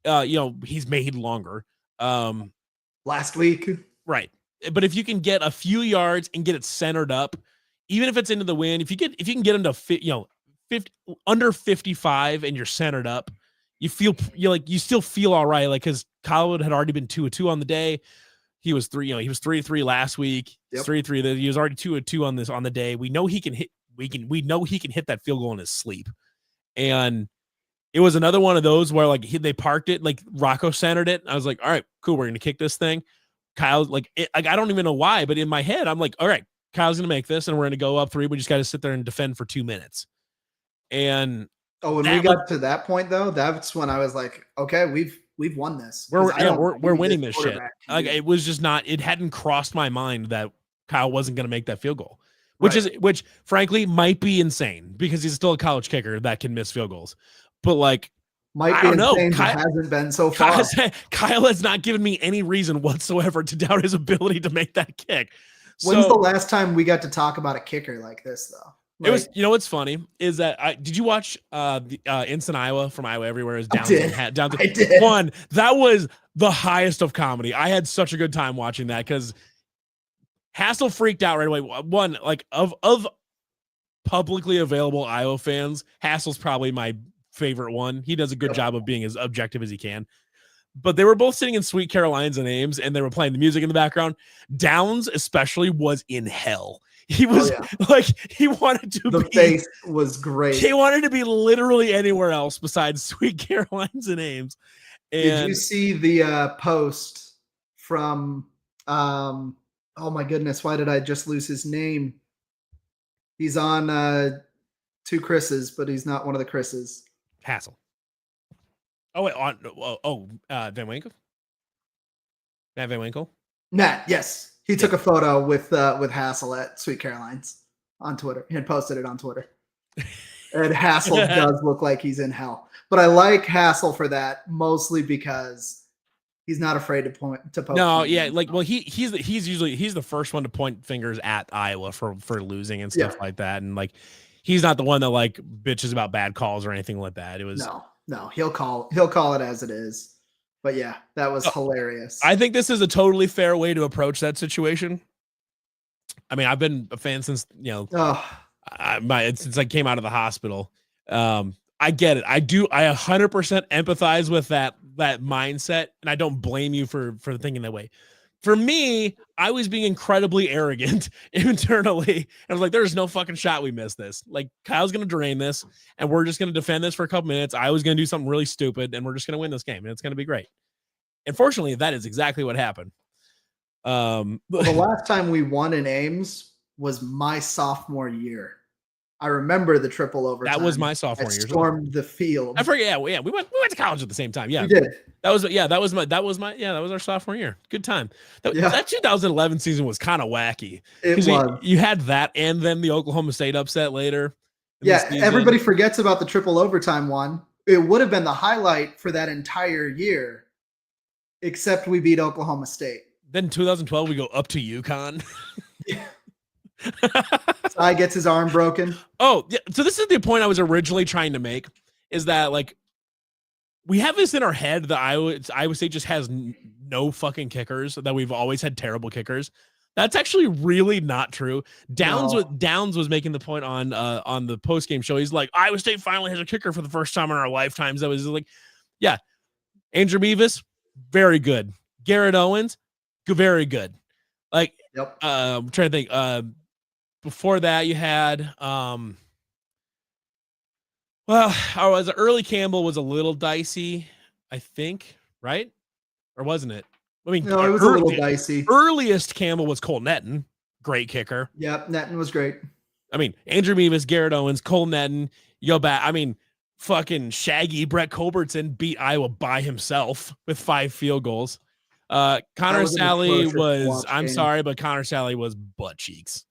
He's made longer. Last week, right? But if you can get a few yards and get it centered up, even if it's into the wind, if you can get into 50, under 55 and you're centered up, you still feel all right. Like because Colwood had already been 2-2 on the day. He was 3-3 last week. Yep. 3-3. He was already 2-2 on the day. We know he can hit. We know he can hit that field goal in his sleep. And it was another one of those where they parked it, like Rocco centered it. I was like, all right, cool. We're gonna kick this thing. Kyle, I don't even know why, but in my head, I'm like, all right, Kyle's gonna make this, and we're gonna go up 3. We just got to sit there and defend for 2 minutes. And when we got to that point, though, that's when I was like, okay, we've won this. We're winning this shit. Like it was just not. It hadn't crossed my mind that Kyle wasn't going to make that field goal, which frankly might be insane because he's still a college kicker that can miss field goals. But I don't know. Kyle hasn't been so far. Kyle has not given me any reason whatsoever to doubt his ability to make that kick. When's the last time we got to talk about a kicker like this, though? It was, what's funny is that did you watch Instant Iowa from Iowa Everywhere? Is down to I did. One. That was the highest of comedy. I had such a good time watching that because Hassel freaked out right away. One, of publicly available Iowa fans, Hassel's probably my favorite one. He does a good job of being as objective as he can. But they were both sitting in Sweet Carolines and Ames, and they were playing the music in the background. Downs, especially, was in hell. He was he wanted to be. The face was great. He wanted to be literally anywhere else besides Sweet Carolines and Ames. And did you see the post from, oh my goodness, why did I just lose his name? He's on 2 Chris's, but he's not one of the Chris's. Hassel. Oh wait, Van Winkle. Matt Van Winkle. Matt, yes, he took a photo with Hassel at Sweet Caroline's on Twitter. He had posted it on Twitter. And Hassel does look like he's in hell, but I like Hassel for that mostly because he's not afraid to poke. No, yeah, like he's usually the first one to point fingers at Iowa for losing and stuff like that, and like he's not the one that like bitches about bad calls or anything like that. It was no, he'll call it as it is. But yeah, that was hilarious. I think this is a totally fair way to approach that situation. I mean, I've been a fan since since I came out of the hospital. I get it. I 100% empathize with that mindset, and I don't blame you for thinking that way. For me, I was being incredibly arrogant internally. I was like, there's no fucking shot we miss this. Like, Kyle's going to drain this, and we're just going to defend this for a couple minutes. I was going to do something really stupid, and we're just going to win this game, and it's going to be great. Unfortunately, that is exactly what happened. The last time we won in Ames was my sophomore year. I remember the triple overtime. That was my sophomore year. Stormed the field. I forget. Yeah, we went to college at the same time. Yeah, we did. That was our sophomore year. Good time. That 2011 season was kind of wacky. It was. You had that, and then the Oklahoma State upset later. Yeah, everybody forgets about the triple overtime one. It would have been the highlight for that entire year, except we beat Oklahoma State. Then 2012, we go up to UConn. Cy gets his arm broken. Oh, yeah. So this is the point I was originally trying to make, is that like we have this in our head that Iowa State just has no fucking kickers, that we've always had terrible kickers. That's actually really not true. Downs was making the point on the postgame show. He's like, Iowa State finally has a kicker for the first time in our lifetimes. That was like, yeah, Andrew Beavis, very good. Garrett Owens, very good. Like, I'm trying to think. Before that, you had early Campbell was a little dicey, I think, right? Or wasn't it? I mean, no, it was a little dicey. Earliest Campbell was Cole Netton, great kicker. Yep, Netton was great. I mean, Andrew Beavis, Garrett Owens, Cole Netton, you go back. I mean, fucking Shaggy Brett Culbertson beat Iowa by himself with 5 field goals. Connor Sally was, I'm sorry, but Connor Sally was butt cheeks.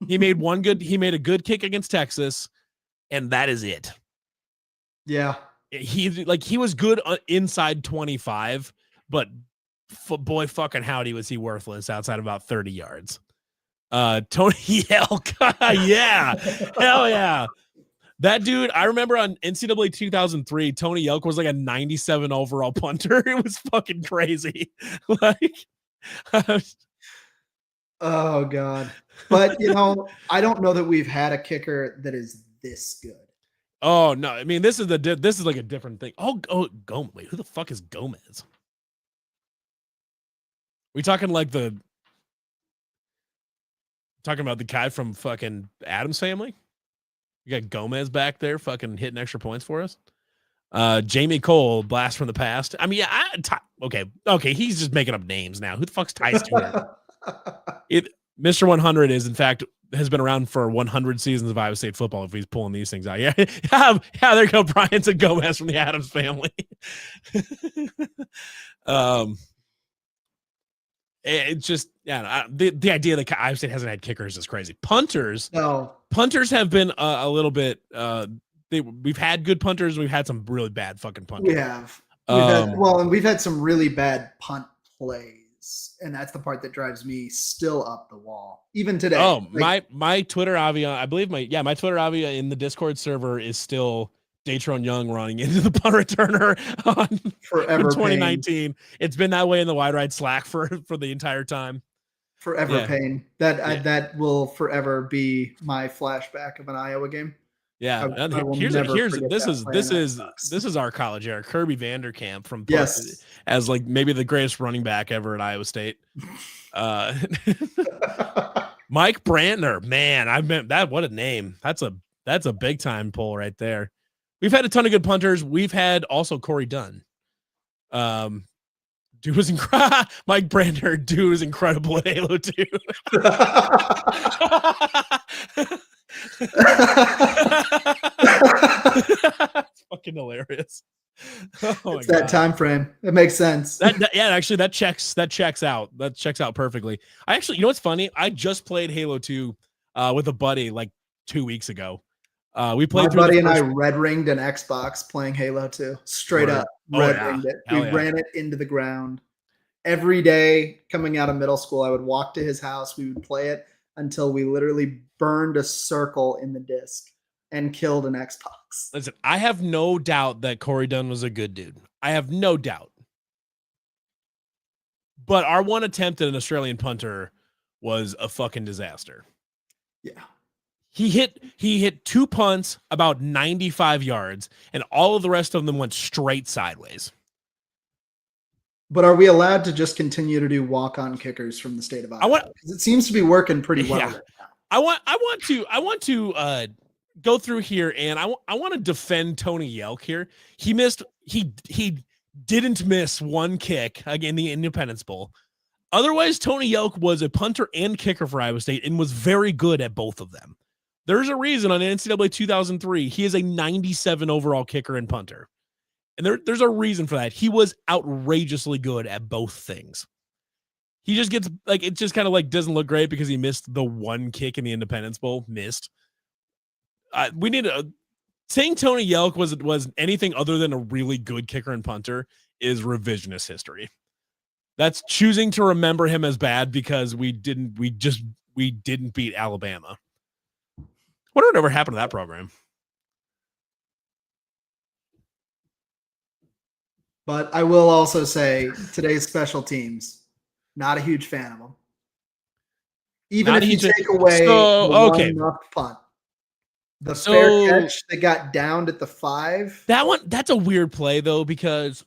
He made a good kick against Texas, and that is it. Yeah. He was good inside 25, but boy fucking howdy was he worthless outside about 30 yards. Tony Yelk. Yeah. Hell yeah. That dude, I remember on NCAA 2003, Tony Yelk was like a 97 overall punter. It was fucking crazy. Like, oh God. But I don't know that we've had a kicker that is this good. Oh no! I mean, this is like a different thing. Oh, Gomez. Wait, who the fuck is Gomez? We talking about the guy from fucking Adam's Family? You got Gomez back there, fucking hitting extra points for us. Jamie Cole, blast from the past. I mean, yeah. Okay. He's just making up names now. Who the fuck's Ty Stewart? Mr. 100 is, in fact, has been around for 100 seasons of Iowa State football. If he's pulling these things out, yeah. There you go, Brian and Gomez from the Adams Family. It's just the idea that Iowa State hasn't had kickers is crazy. Punters have been a little bit. We've had good punters. We've had some really bad fucking punters. We have. And we've had some really bad punt plays. And that's the part that drives me still up the wall, even today. Oh, my Twitter avia, I believe my Twitter avia in the Discord server is still Datron Young running into the punt returner on forever 2019. Pain. It's been that way in the Wide Ride Slack for the entire time. Forever pain. That will forever be my flashback of an Iowa game. Yeah, this is our college era. Kirby Vanderkamp from as like maybe the greatest running back ever at Iowa State. Mike Brantner, man, I've been that. What a name! That's a big time pull right there. We've had a ton of good punters. We've had also Corey Dunn. Dude was incredible. Mike Brantner, dude was incredible at Halo 2. It's fucking hilarious. Oh it's that time frame. It makes sense. Actually, that checks out. That checks out perfectly. I actually, you know what's funny? I just played Halo 2 with a buddy like 2 weeks ago. We played. My buddy and I red ringed an Xbox playing Halo 2. Straight up, red ringed it. We ran it into the ground. Every day coming out of middle school, I would walk to his house. We would play it until we literally burned a circle in the disc and killed an Xbox. Listen, I have no doubt that Corey Dunn was a good dude. I have no doubt. But our one attempt at an Australian punter was a fucking disaster. Yeah. He hit 2 punts about 95 yards, and all of the rest of them went straight sideways. But are we allowed to just continue to do walk-on kickers from the state of Iowa? Because it seems to be working pretty well. Yeah. Right now. I want to go through here, and I want to defend Tony Yelk here. He didn't miss one kick in the Independence Bowl. Otherwise, Tony Yelk was a punter and kicker for Iowa State and was very good at both of them. There's a reason on NCAA 2003 he is a 97 overall kicker and punter. And there's a reason for that. He was outrageously good at both things. He just gets like, it just kind of like doesn't look great because he missed the one kick in the Independence Bowl. We need saying Tony Yelk was anything other than a really good kicker and punter is revisionist history. That's choosing to remember him as bad because we didn't beat Alabama. What ever happened to that program? But I will also say today's special teams, not a huge fan of them. Even if you take away the one punt. The fair catch that got downed at the 5. That's a weird play though, because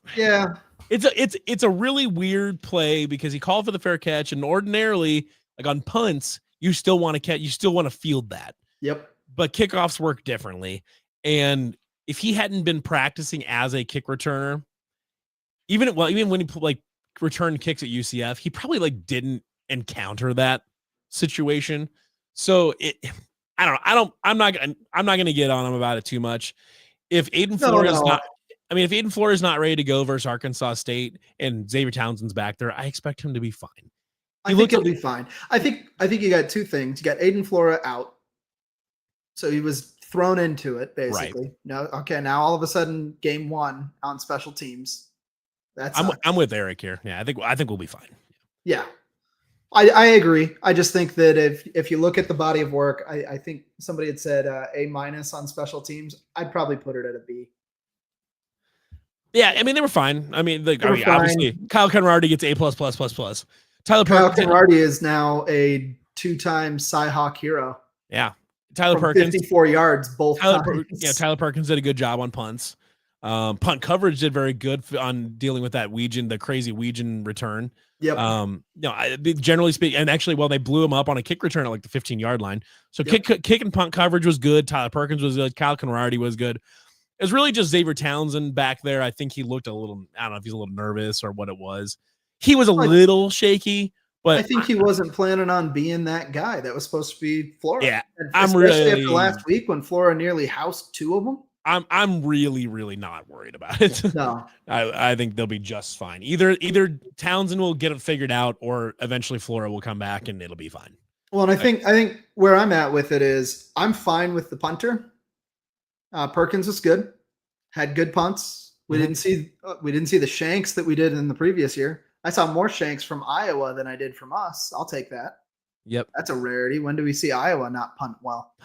it's a really weird play because he called for the fair catch, and ordinarily, like on punts, you still want to catch, you still want to field that. Yep. But kickoffs work differently. And if he hadn't been practicing as a kick returner, even when he like returned kicks at UCF, he probably like didn't encounter that situation. So I'm not going to get on him about it too much. If Aiden Flores not ready to go versus Arkansas State and Xavier Townsend's back there, I expect him to be fine. I think he'll be fine. I think you got 2 things. You got Aiden Flores out. So he was thrown into it basically. Right. Now all of a sudden game 1 on special teams. I'm with Eric here. Yeah, I think we'll be fine. Yeah. I agree. I just think that if you look at the body of work, I think somebody had said A- on special teams. I'd probably put it at a B. Yeah, I mean they were fine. I mean, obviously Kyle Conradi gets A++++. Kyle Conradi is now a 2-time CYHAWK hero. Yeah, Tyler Perkins 54 yards both times. Tyler Perkins did a good job on punts. Punt coverage did very good on dealing with that the crazy Weegian return. Yep. Generally speaking, and actually, they blew him up on a kick return at like the 15-yard line. So kick and punt coverage was good. Tyler Perkins was good. Kyle Conradi was good. It was really just Xavier Townsend back there. I think he looked a little, I don't know if he's a little nervous or what it was. He was a little shaky, but I think he wasn't planning on being that guy that was supposed to be Flora. Yeah, especially after last week when Flora nearly housed 2 of them. I'm really, really not worried about it. No, I think they'll be just fine. Either Townsend will get it figured out, or eventually Flora will come back and it'll be fine. Well, and I think where I'm at with it is I'm fine with the punter. Perkins was good, had good punts. We didn't see the shanks that we did in the previous year. I saw more shanks from Iowa than I did from us. I'll take that. Yep. That's a rarity. When do we see Iowa not punt well?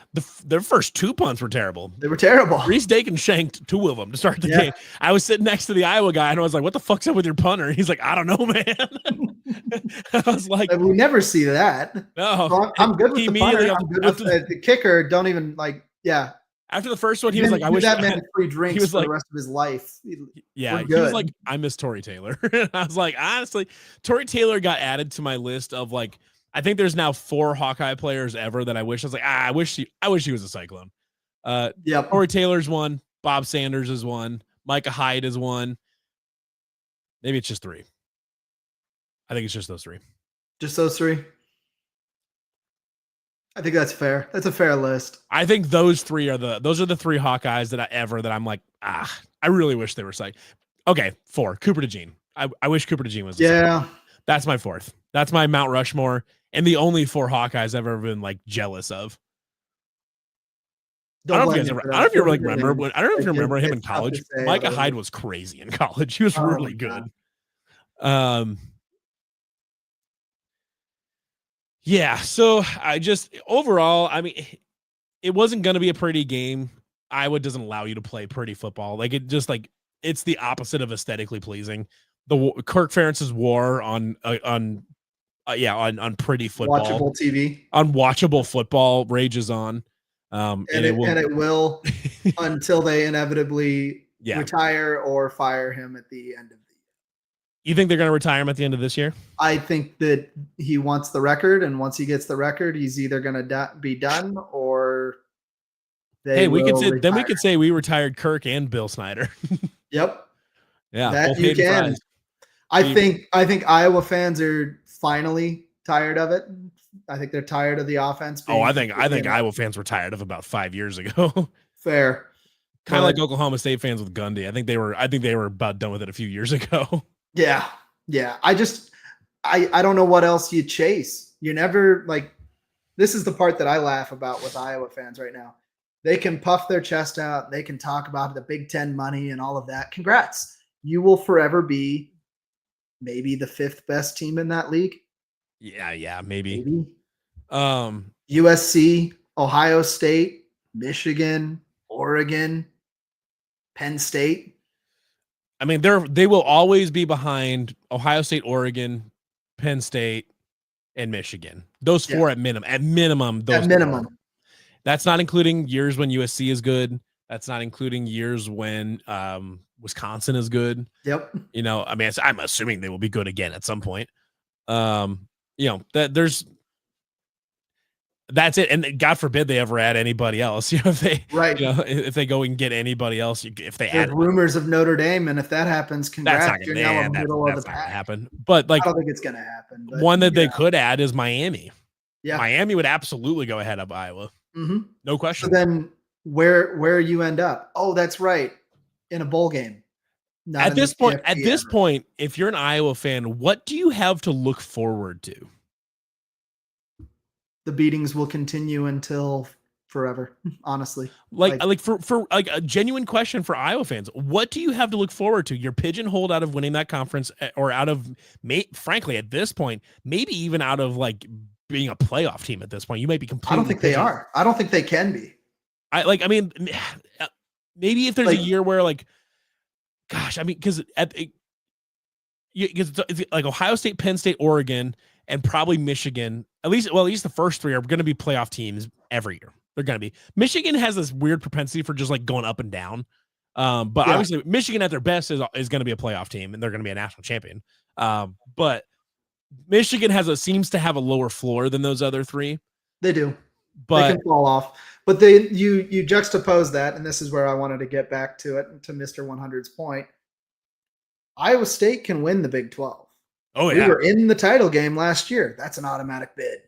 Their first 2 punts were terrible. They were terrible. Reese Dakin shanked 2 of them to start the game. I was sitting next to the Iowa guy, and I was like, what the fuck's up with your punter? He's like, I don't know, man. I was like, we never see that. No. So I'm good with the punter. I'm good with the kicker. Don't even After the first one, he was like, I wish that man free drinks for the rest of his life. He was like, I miss Tory Taylor. I was like, honestly, Tory Taylor got added to my list of like, I think there's now 4 Hawkeye players ever that I wish. I was like, I wish he was a Cyclone. Tory Taylor's one. Bob Sanders is one. Micah Hyde is one. Maybe it's just 3. I think it's just those 3. Just those 3. I think that's fair. That's a fair list. I think those 3 are the 3 Hawkeyes that I'm like, I really wish they were psyched. Okay, 4. Cooper DeJean. I wish Cooper DeJean was. Yeah. That's my 4th. That's my Mount Rushmore, and the only 4 Hawkeyes I've ever been like jealous of. I don't know if you remember him in college. Micah Hyde was crazy in college. He was really good. Yeah, so I just overall, I mean, it wasn't going to be a pretty game. Iowa doesn't allow you to play pretty football. Like it just like it's the opposite of aesthetically pleasing. The Kirk Ferentz's war on pretty football, watchable TV, unwatchable football rages on. And it will until they inevitably retire or fire him at the end of the year. You think they're going to retire him at the end of this year? I think that he wants the record, and once he gets the record, he's either going to be done or we could say we retired Kirk and Bill Snyder. Yep. Yeah, that you can. I think Iowa fans are finally tired of it. I think they're tired of the offense. I think Iowa fans were tired of about 5 years ago. Fair. Kind of like Oklahoma State fans with Gundy. I think they were about done with it a few years ago. Yeah. Yeah. I don't know what else you chase. You never this is the part that I laugh about with Iowa fans right now. They can puff their chest out. They can talk about the Big Ten money and all of that. Congrats. You will forever be maybe the 5th best team in that league. Yeah, maybe. USC, Ohio State, Michigan, Oregon, Penn State. I mean, they will always be behind Ohio State, Oregon, Penn State, and Michigan. Those 4 at minimum. At minimum, those. At minimum. 4. That's not including years when USC is good. That's not including years when Wisconsin is good. Yep. You know, I mean, I'm assuming they will be good again at some point. You know, that's it. And God forbid they ever add anybody else. You know, if they go and get anybody else, if they add rumors of Notre Dame, and if that happens, congrats. You're now in the middle of the pack. Happen. But I don't think it's going to happen. But one that they could add is Miami. Yeah. Miami would absolutely go ahead of Iowa. Mm-hmm. No question. So then where you end up? Oh, that's right. In a bowl game. At this point, if you're an Iowa fan, what do you have to look forward to? The beatings will continue until forever, honestly. For a genuine question for Iowa fans, what do you have to look forward to? You're pigeonholed out of winning that conference, or out of, frankly, at this point, maybe even out of being a playoff team at this point. You might be completely. I don't think they are. I don't think they can be. I mean, maybe if there's a year where gosh, I mean, because it's like Ohio State, Penn State, Oregon, and probably Michigan. At least the first 3 are going to be playoff teams every year. They're going to be. Michigan has this weird propensity for just going up and down. But obviously, Michigan at their best is going to be a playoff team, and they're going to be a national champion. But Michigan seems to have a lower floor than those other 3. They do. But they can fall off. But you juxtapose that, and this is where I wanted to get back to it, to Mr. 100's point. Iowa State can win the Big 12. Oh, yeah. We were in the title game last year. That's an automatic bid.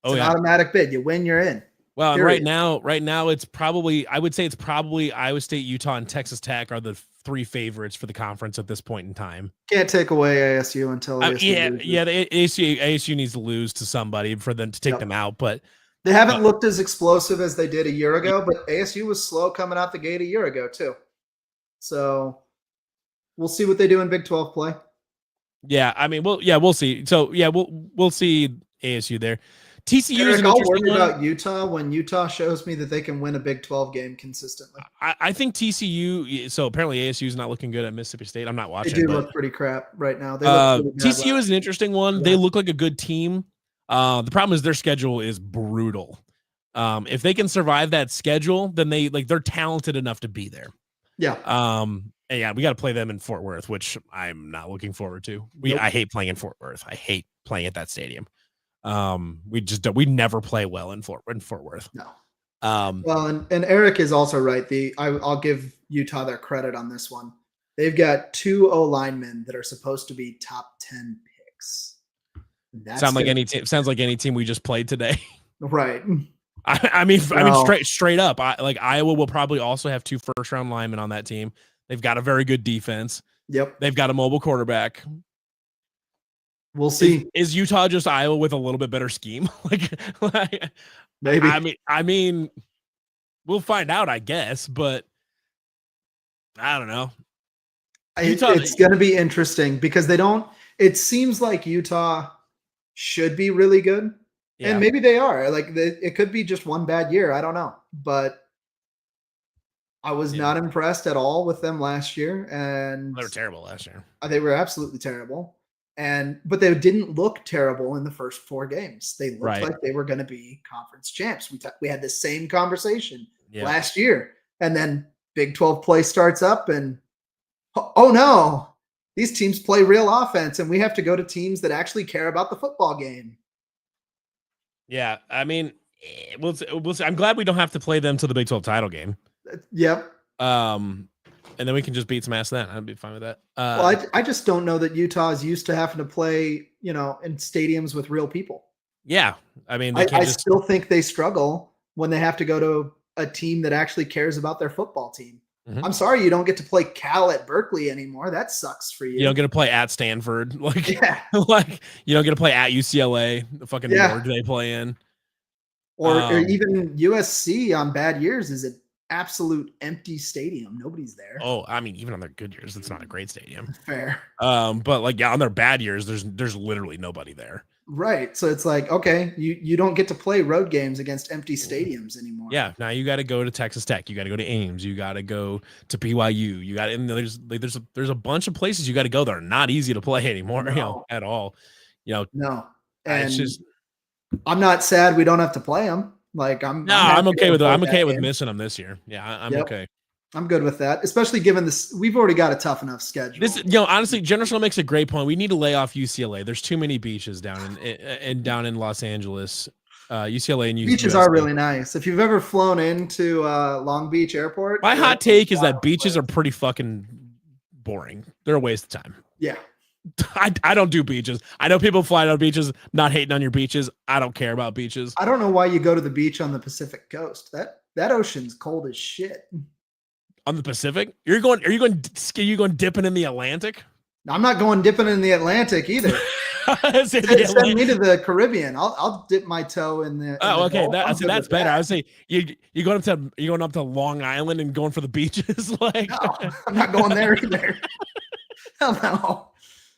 It's an automatic bid. You win, you're in. Well, right now, it's probably Iowa State, Utah, and Texas Tech are the 3 favorites for the conference at this point in time. Can't take away ASU until ASU the ASU needs to lose to somebody for them to take them out, but they haven't looked as explosive as they did a year ago, but ASU was slow coming out the gate a year ago too. So we'll see what they do in Big 12 play. Yeah, I mean, we'll see. So we'll see ASU there. TCU is an I'll interesting worry about Utah when Utah shows me that they can win a Big 12 game consistently. I think TCU. So apparently ASU is not looking good at Mississippi State. I'm not watching. They do look pretty crap right now. They look TCU is an interesting one. Yeah. They look like a good team. The problem is their schedule is brutal. If they can survive that schedule, then they're talented enough to be there. Yeah. And yeah, we got to play them in Fort Worth, which I'm not looking forward to. I hate playing in Fort Worth. I hate playing at that stadium. We never play well in Fort Worth. No. Well, and Eric is also right. I'll give Utah their credit on this one. They've got 2 O-linemen that are supposed to be top 10 picks. Sounds like any team we just played today. Right. I mean, straight up. Iowa will probably also have 2 first-round linemen on that team. They've got a very good defense. Yep. They've got a mobile quarterback. We'll see. Is Utah just Iowa with a little bit better scheme? like Maybe. I mean, we'll find out, I guess, but I don't know. It's going to be interesting because it seems like Utah should be really good. Yeah. And maybe they are. Like it could be just one bad year. I don't know. But I was not impressed at all with them last year. And they were terrible last year. They were absolutely terrible. But they didn't look terrible in the first 4 games. They looked like they were going to be conference champs. We had the same conversation last year. And then Big 12 play starts up and oh no, these teams play real offense and we have to go to teams that actually care about the football game. Yeah, I mean, we'll see. I'm glad we don't have to play them to the Big 12 title game. Yep. And then we can just beat some ass then. I'd be fine with that. Well, I just don't know that Utah is used to having to play, in stadiums with real people. Yeah. I mean, I still think they struggle when they have to go to a team that actually cares about their football team. Mm-hmm. I'm sorry you don't get to play Cal at Berkeley anymore. That sucks for you. You don't get to play at Stanford. Like you don't get to play at UCLA, the fucking morgue they play in. Or even USC on bad years is an absolute empty stadium. Nobody's there. Oh, I mean, even on their good years, it's not a great stadium. Fair. But on their bad years, there's literally nobody there. Right. So it's like, okay, you don't get to play road games against empty stadiums anymore. Yeah. Now you got to go to Texas Tech. You got to go to Ames. You got to go to BYU. You got and there's a bunch of places you got to go that are not easy to play anymore, at all. No. And it's just, I'm not sad we don't have to play them. Like I'm okay with missing them this year. Yeah, I'm okay. I'm good with that, especially given this. We've already got a tough enough schedule. Honestly, General makes a great point. We need to lay off UCLA. There's too many beaches down in Los Angeles. UCLA and beaches are really nice. If you've ever flown into Long Beach Airport, my hot take is that beaches are pretty fucking boring. They're a waste of time. Yeah. I don't do beaches. I know people fly on beaches, not hating on your beaches. I don't care about beaches. I don't know why you go to the beach on the Pacific coast. That ocean's cold as shit. On the Pacific? Are you going dipping in the Atlantic? I'm not going dipping in the Atlantic either. Send me to the Caribbean. I'll dip my toe in the. Okay. That's better. I would say you're going up to Long Island and going for the beaches. No, I'm not going there either. Hell no.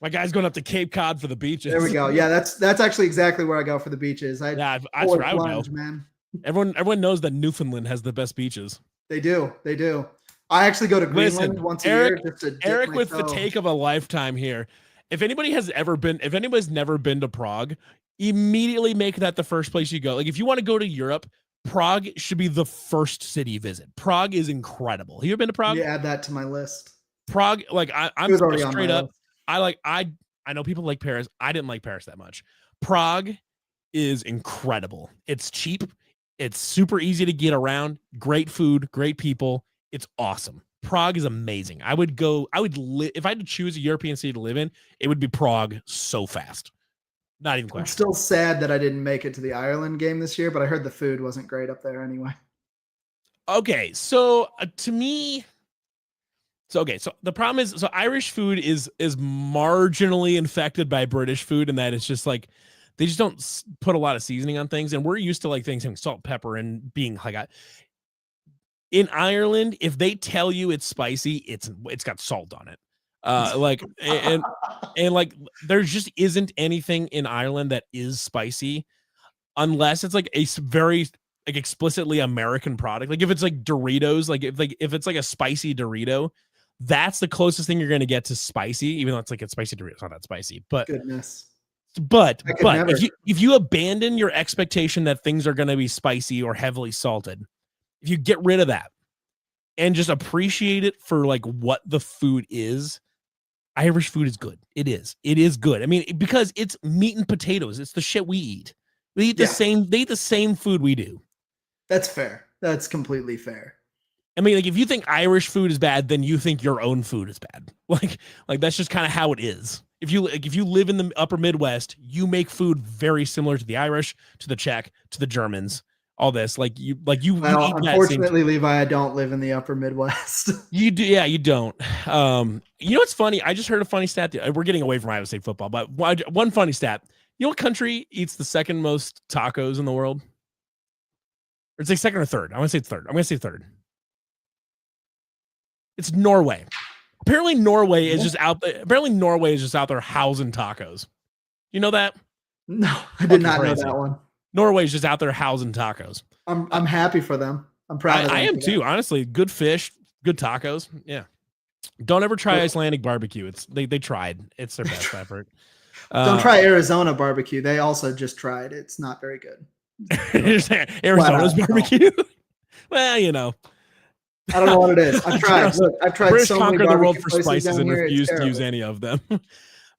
My guy's going up to Cape Cod for the beaches. There we go. Yeah, that's actually exactly where I go for the beaches. That's where I would go, man. Everyone knows that Newfoundland has the best beaches. They do. I actually go to Greenland once a year just to dip Eric my with toe. The take of a lifetime here. If anybody's never been to Prague, immediately make that the first place you go. Like if you want to go to Europe, Prague should be the first city you visit. Prague is incredible. Have you ever been to Prague? You add that to my list. Prague, like I'm straight up. I know people like Paris. I didn't like Paris that much. Prague is incredible. It's cheap. It's super easy to get around. Great food, great people. It's awesome. Prague is amazing. If I had to choose a European city to live in, it would be Prague so fast. Not even question. I'm still sad that I didn't make it to the Ireland game this year, but I heard the food wasn't great up there anyway. Okay, so to me, so the problem is, Irish food is marginally infected by British food, in that it's just like they just don't put a lot of seasoning on things, and we're used to like things having salt, pepper, and being like in Ireland, if they tell you it's spicy, it's got salt on it. And like there just isn't anything in Ireland that is spicy unless it's like a very like explicitly American product. Like if it's like Doritos, if it's like a spicy Dorito, that's the closest thing you're going to get to spicy, even though it's like a spicy Dorito. It's not that spicy, but goodness. But if you abandon your expectation that things are going to be spicy or heavily salted, if you get rid of that and just appreciate it for like what the food is, Irish food is good. It is good. I mean, because it's meat and potatoes. It's the shit we eat. They eat the same food we do. That's fair. That's completely fair. I mean, like if you think Irish food is bad, then you think your own food is bad. Like that's just kind of how it is. If you live in the upper Midwest, you make food very similar to the Irish, to the Czech, to the Germans. all this. Like you Well, eat that same. unfortunately, Levi, I don't live in the upper Midwest. You do, yeah, you don't. You know what's funny? I just heard a funny stat. We're getting away from Iowa State football, but one funny stat. You know what country eats the second most tacos in the world? Or it's like second or third. I want to say it's third. I'm going to say third. It's Norway. Apparently Norway is just out there. Apparently Norway is just out there housing tacos. You know that? No, I did not know that one. Norway is just out there housing tacos. I'm happy for them. I'm proud of them. I am too, honestly. Good fish, good tacos. Yeah. Don't ever try Icelandic barbecue. They tried. It's their best effort. Don't try Arizona barbecue. They also just tried. It's not very good. Arizona's barbecue. Well, you know. I don't know what it is. I've tried. Look, I've tried British so conquered many the world for spices and refused to use any of them.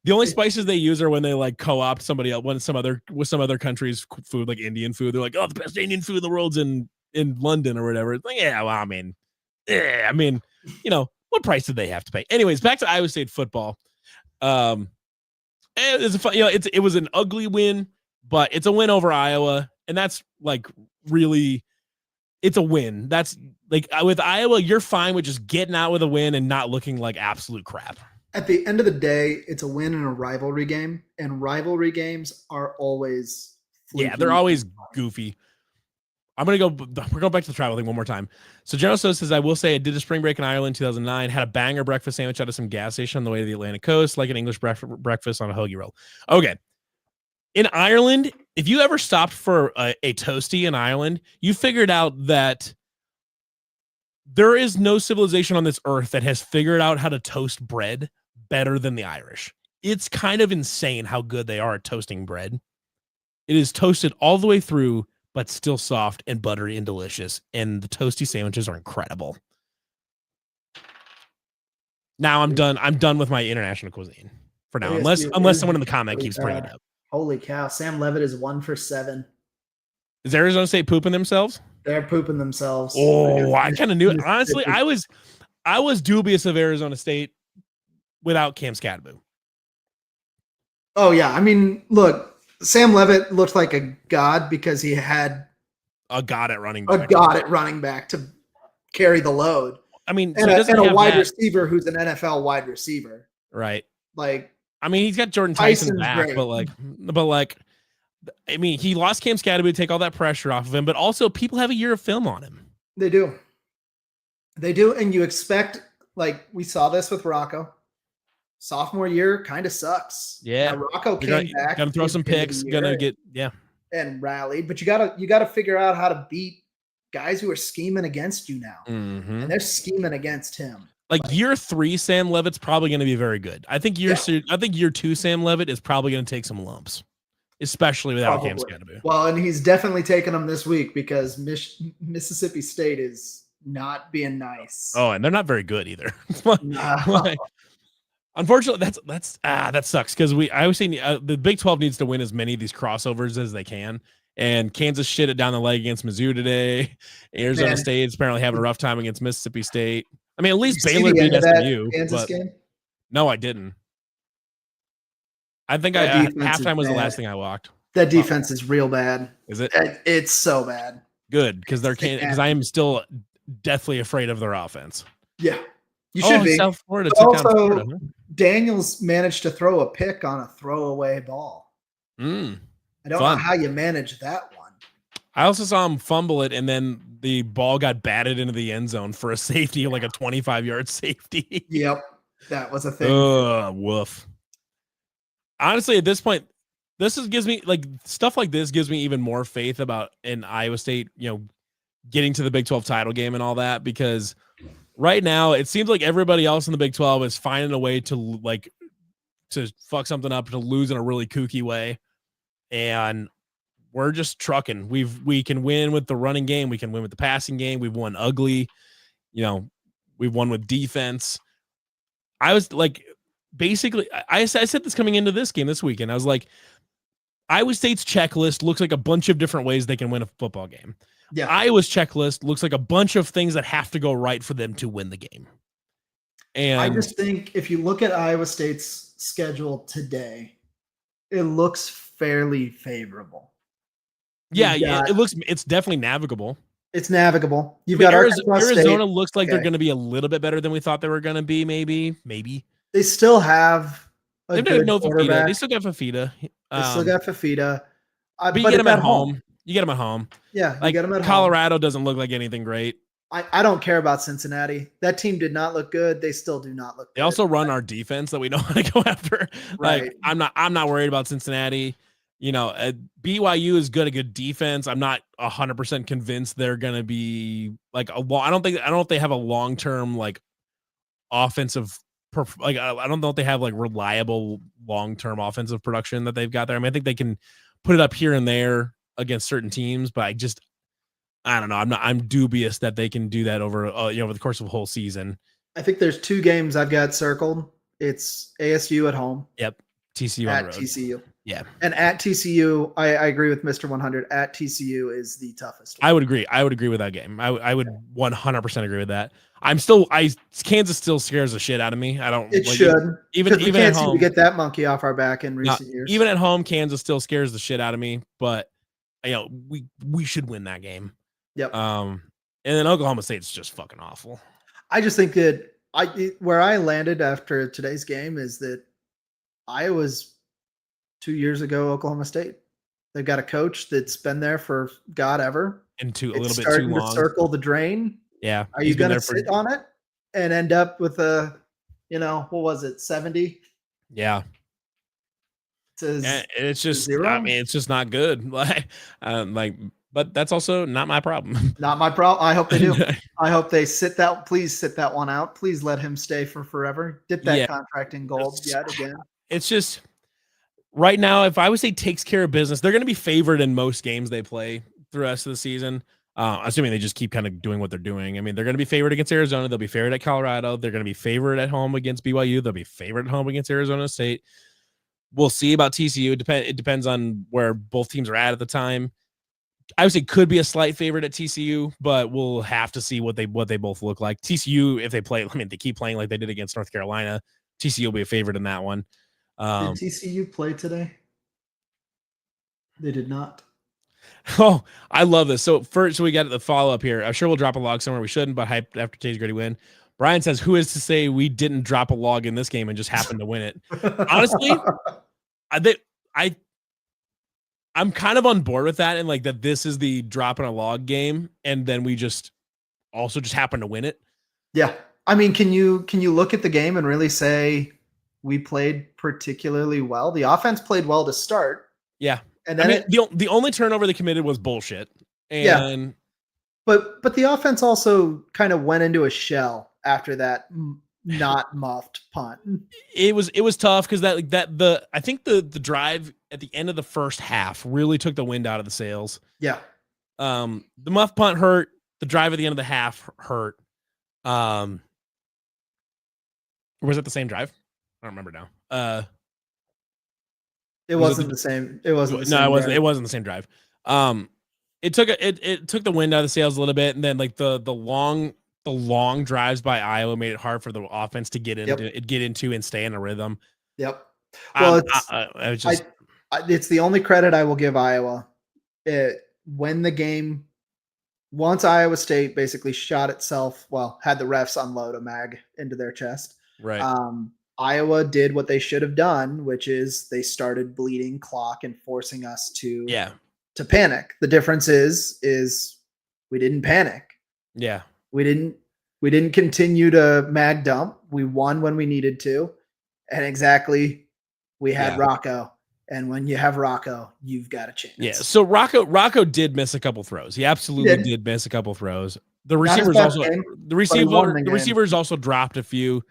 The only spices they use are when they like co-opt somebody else, with some other country's food, like Indian food. They're like, "Oh, the best Indian food in the world's in London or whatever." It's like, yeah, well, I mean, you know, what price did they have to pay? Anyways, back to Iowa State football. It was an ugly win, but it's a win over Iowa, and that's like really, it's a win. That's like with Iowa, you're fine with just getting out with a win and not looking like absolute crap. At the end of the day, it's a win in a rivalry game, and rivalry games are always they're always goofy. We're going back to the travel thing one more time. So General So says, I will say I did a spring break in Ireland in 2009, had a banger breakfast sandwich out of some gas station on the way to the Atlantic coast, like an English breakfast on a hoagie roll. Okay. In Ireland, if you ever stopped for a toasty in Ireland, you figured out that there is no civilization on this earth that has figured out how to toast bread better than the Irish. It's kind of insane how good they are at toasting bread. It is toasted all the way through, but still soft and buttery and delicious. And the toasty sandwiches are incredible. Now I'm done. I'm done with my international cuisine for now, unless someone in the comment keeps bringing it up. Holy cow. Sam Levitt is 1 for 7. Is Arizona State pooping themselves? They're pooping themselves. Oh, I kind of knew it. Honestly, I was dubious of Arizona State without Cam Scadaboo. Oh, yeah. I mean, look, Sam Levitt looked like a god because he had a god at running back. To carry the load. I mean, and a wide receiver who's an NFL wide receiver. Right. Like, I mean, he's got Jordan Tyson back, but I mean, he lost Cam Scadaboo to take all that pressure off of him, but also people have a year of film on him. They do. And you expect, like, we saw this with Rocco. Sophomore year kind of sucks. Yeah. Now, Rocco came back. Gonna throw some picks, and rallied, but you gotta figure out how to beat guys who are scheming against you now. Mm-hmm. And they're scheming against him. Like year 3, Sam Levitt's probably going to be very good. I think year 2, Sam Levitt is probably going to take some lumps, especially without Cam Scadaboo. Well, and he's definitely taking them this week because Mississippi State is not being nice. Oh, and they're not very good either. Unfortunately, that sucks because I always say the Big 12 needs to win as many of these crossovers as they can. And Kansas shit it down the leg against Mizzou today. Arizona State is apparently having a rough time against Mississippi State. I mean, at least Baylor beat SMU. Kansas game? No, I didn't. I think halftime was the last thing I walked. That defense is real bad. Is it? It's so bad. Good, because I am still deathly afraid of their offense. Yeah, you should be. South Florida took down Florida. Daniels managed to throw a pick on a throwaway ball. I don't know how you manage that one. I also saw him fumble it, and then the ball got batted into the end zone for a safety, like a 25-yard safety. Yep, that was a thing. Woof. Honestly, at this point, gives me stuff like this gives me even more faith about in Iowa State, getting to the Big 12 title game and all that, because right now it seems like everybody else in the Big 12 is finding a way to fuck something up, to lose in a really kooky way. And we're just trucking. We can win with the running game. We can win with the passing game. We've won ugly. We've won with defense. I was like, basically, I said this coming into this game this weekend. I was like, Iowa State's checklist looks like a bunch of different ways they can win a football game. Yeah. Iowa's checklist looks like a bunch of things that have to go right for them to win the game. And I just think if you look at Iowa State's schedule today, it looks fairly favorable. Yeah, it's definitely navigable. It's navigable. You've I mean, got Arkansas Arizona State. looks like they're going to be a little bit better than we thought they were going to be. Maybe They still have a they've got good no Fafita. They quarterback. still got Fafita. They still got Fafita, But you but get it's them at at home. home. You get them at home. Yeah, you Like get them at Colorado home. doesn't look like anything great. I don't care about Cincinnati. That team did not look good. They still do not look good. They also run our defense that we know how to go after. Right. Like I'm not worried about Cincinnati. You know, BYU is good, a good defense. I'm not 100% convinced they're going to be like I don't know if they have a long-term like offensive like I don't know if they have like reliable long-term offensive production that they've got there. I mean, I think they can put it up here and there against certain teams, but I don't know. I'm dubious that they can do that over over the course of a whole season. I think there's 2 games I've got circled. It's ASU at home. Yep. TCU at on the road. TCU. Yeah. And at TCU, I agree with Mr. 100. At TCU is the toughest one. I would agree with that game. I would 100% agree with that. Kansas still scares the shit out of me. I don't. It should. Even we can't at seem home to get that monkey off our back in recent years. Even at home, Kansas still scares the shit out of me. But we should win that game. Yep. And then Oklahoma State's just fucking awful. I just think that where I landed after today's game is that Iowa's 2 years ago Oklahoma State. They've got a coach that's been there for God ever. And a little bit too long. To circle the drain. Yeah. Are you going to sit on it and end up with what was it, 70? Yeah. It's just 0? I mean, it's just not good. But that's also not my problem. Not my problem. I hope they do. I hope they please sit that one out. Please let him stay for forever. Dip that contract in gold yet again. It's just right now, if I would say takes care of business, they're going to be favored in most games they play the rest of the season. Assuming they just keep kind of doing what they're doing. I mean, they're going to be favored against Arizona. They'll be favored at Colorado. They're going to be favored at home against BYU. They'll be favored at home against Arizona State. We'll see about TCU. It depends on where both teams are at the time. I would say could be a slight favorite at TCU, but we'll have to see what they both look like. TCU, if they play, I mean, they keep playing like they did against North Carolina. TCU will be a favorite in that one. Did TCU play today? They did not. Oh, I love this. So we got the follow up here. I'm sure we'll drop a log somewhere. We shouldn't, but hype after today's gritty win. Brian says, "Who is to say we didn't drop a log in this game and just happened to win it?" Honestly, I'm kind of on board with that, and like that this is the drop in a log game, and then we just happen to win it. Yeah, I mean, can you look at the game and really say we played particularly well? The offense played well to start. Yeah, and then the only turnover they committed was bullshit. And yeah, but the offense also kind of went into a shell after that not muffed punt. It was tough because I think the drive at the end of the first half really took the wind out of the sails. Yeah. The muff punt hurt. The drive at the end of the half hurt. Or was it the same drive? I don't remember now. It wasn't the same. It wasn't. The same it wasn't. drive. It wasn't the same drive. It took the wind out of the sails a little bit, and then like the long drives by Iowa made it hard for the offense to get into and stay in a rhythm. Yep. Well, it's the only credit I will give Iowa. When the game, once Iowa State basically shot itself, had the refs unload a mag into their chest. Right. Iowa did what they should have done, which is they started bleeding clock and forcing us to panic. The difference is we didn't panic. Yeah. We didn't continue to mag dump. We won when we needed to. And we had Rocco. And when you have Rocco, you've got a chance. Yeah. So Rocco did miss a couple throws. He absolutely did miss a couple throws. The receivers also dropped a few.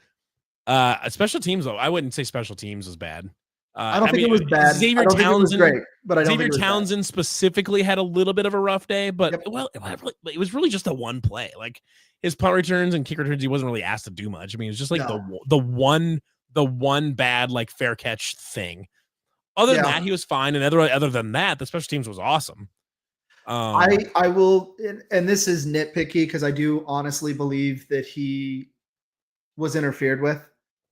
Special teams though, I wouldn't say special teams was bad. I don't think it was bad. Xavier Townsend, great, but I don't Xavier Townsend specifically had a little bit of a rough day, but it was really just a one play. Like his punt returns and kick returns, he wasn't really asked to do much. I mean, it was just like the one bad like fair catch thing. Other than that, he was fine, and other than that, the special teams was awesome. I will, and this is nitpicky because I do honestly believe that he was interfered with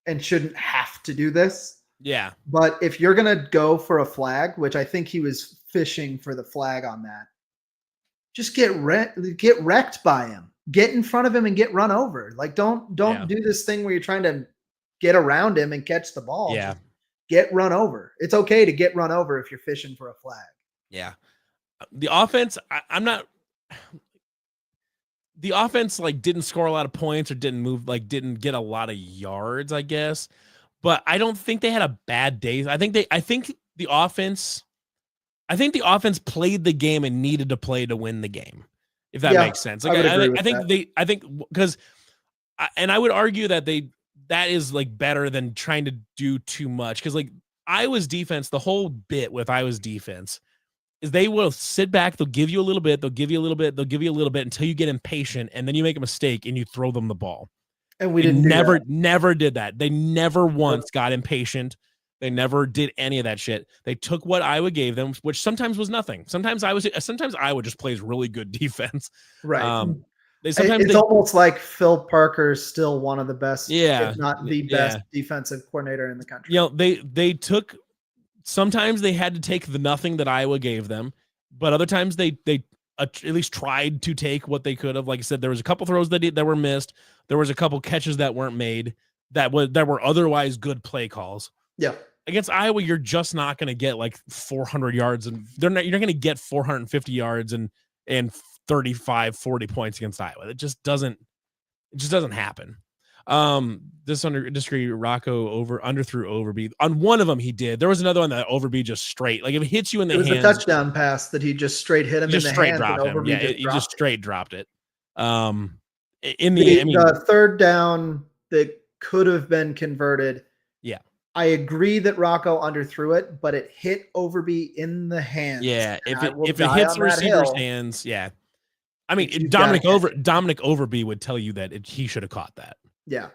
and shouldn't have to do this. Yeah. But if you're going to go for a flag, which I think he was fishing for the flag on that, just get wrecked by him. Get in front of him and get run over. Like don't do this thing where you're trying to get around him and catch the ball. Yeah. Just get run over. It's okay to get run over if you're fishing for a flag. Yeah. The offense, the offense like didn't score a lot of points or didn't get a lot of yards, I guess. But I don't think they had a bad day. I think the offense played the game and needed to play to win the game. If that makes sense. Like I think because I would argue that that is like better than trying to do too much. Cause like Iowa's defense, the whole bit with Iowa's defense is they will sit back. They'll give you a little bit. They'll give you a little bit. They'll give you a little bit until you get impatient. And then you make a mistake and you throw them the ball. And we never did that. They never once got impatient. They never did any of that shit. They took what Iowa gave them, which sometimes was nothing. Sometimes Iowa just plays really good defense. Right. It's almost like Phil Parker's still one of the best, if not the best defensive coordinator in the country. You know, they took. Sometimes they had to take the nothing that Iowa gave them, but other times they at least tried to take what they could have. Like I said, there was a couple throws that were missed. There was a couple catches that weren't made that were otherwise good play calls. Yeah. Against Iowa, you're just not going to get like 400 yards, and you're not going to get 450 yards and 35, 40 points against Iowa. It just doesn't happen. Disagree. Rocco underthrew Overby. On one of them he did. There was another one that Overby just straight. Like if it hits you in the hands. It was a touchdown pass that he just straight hit him in the hands. Dropped him. Yeah, he just straight dropped it. The third down that could have been converted. Yeah. I agree that Rocco underthrew it, but it hit Overby in the hands. Yeah, if it hits the receiver's hands, yeah. I mean, Dominic Overby would tell you that he should have caught that. Yeah.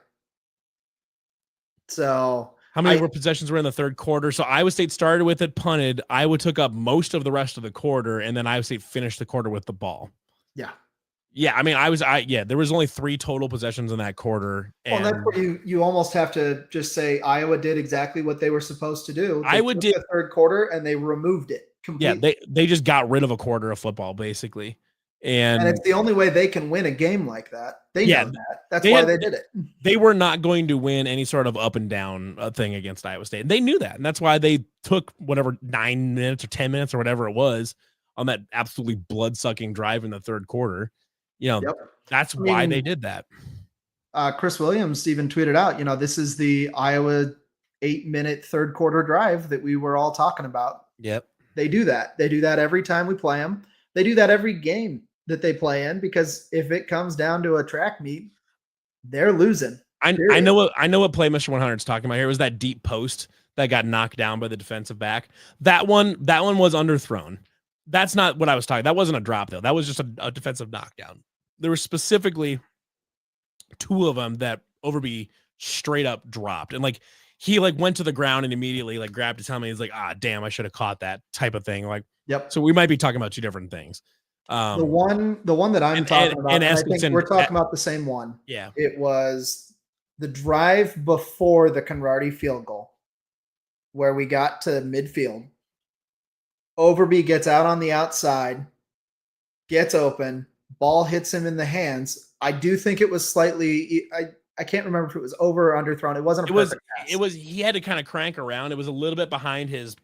So how many possessions were in the third quarter? So Iowa State started with it, punted. Iowa took up most of the rest of the quarter, and then Iowa State finished the quarter with the ball. Yeah. Yeah, I mean, there was only 3 total possessions in that quarter. And that's what you almost have to just say Iowa did exactly what they were supposed to do. Iowa did the third quarter and they removed it completely. Yeah, they just got rid of a quarter of football basically. And it's the only way they can win a game like that. They know that. That's why they did it. They were not going to win any sort of up and down thing against Iowa State. And they knew that. And that's why they took whatever 9 minutes or 10 minutes or whatever it was on that absolutely blood-sucking drive in the third quarter. You know, that's why they did that. Chris Williams even tweeted out, this is the Iowa 8-minute third quarter drive that we were all talking about. Yep. They do that. They do that every time we play them. They do that every game that they play in, because if it comes down to a track meet, they're losing. I know what play Mr. 100 is talking about here. It was that deep post that got knocked down by the defensive back. That one was underthrown. That's not what I was talking. That wasn't a drop though. That was just a defensive knockdown. There were specifically 2 of them that Overby straight up dropped, and like he went to the ground and immediately grabbed his helmet. He's like, damn, I should have caught that type of thing. So we might be talking about 2 different things. The one that I'm talking about, and I think we're talking about the same one. Yeah, it was the drive before the Conradi field goal, where we got to midfield. Overby gets out on the outside, gets open, ball hits him in the hands. I do think it was slightly. I can't remember if it was over or underthrown. It wasn't. It was. He had to kind of crank around. It was a little bit behind his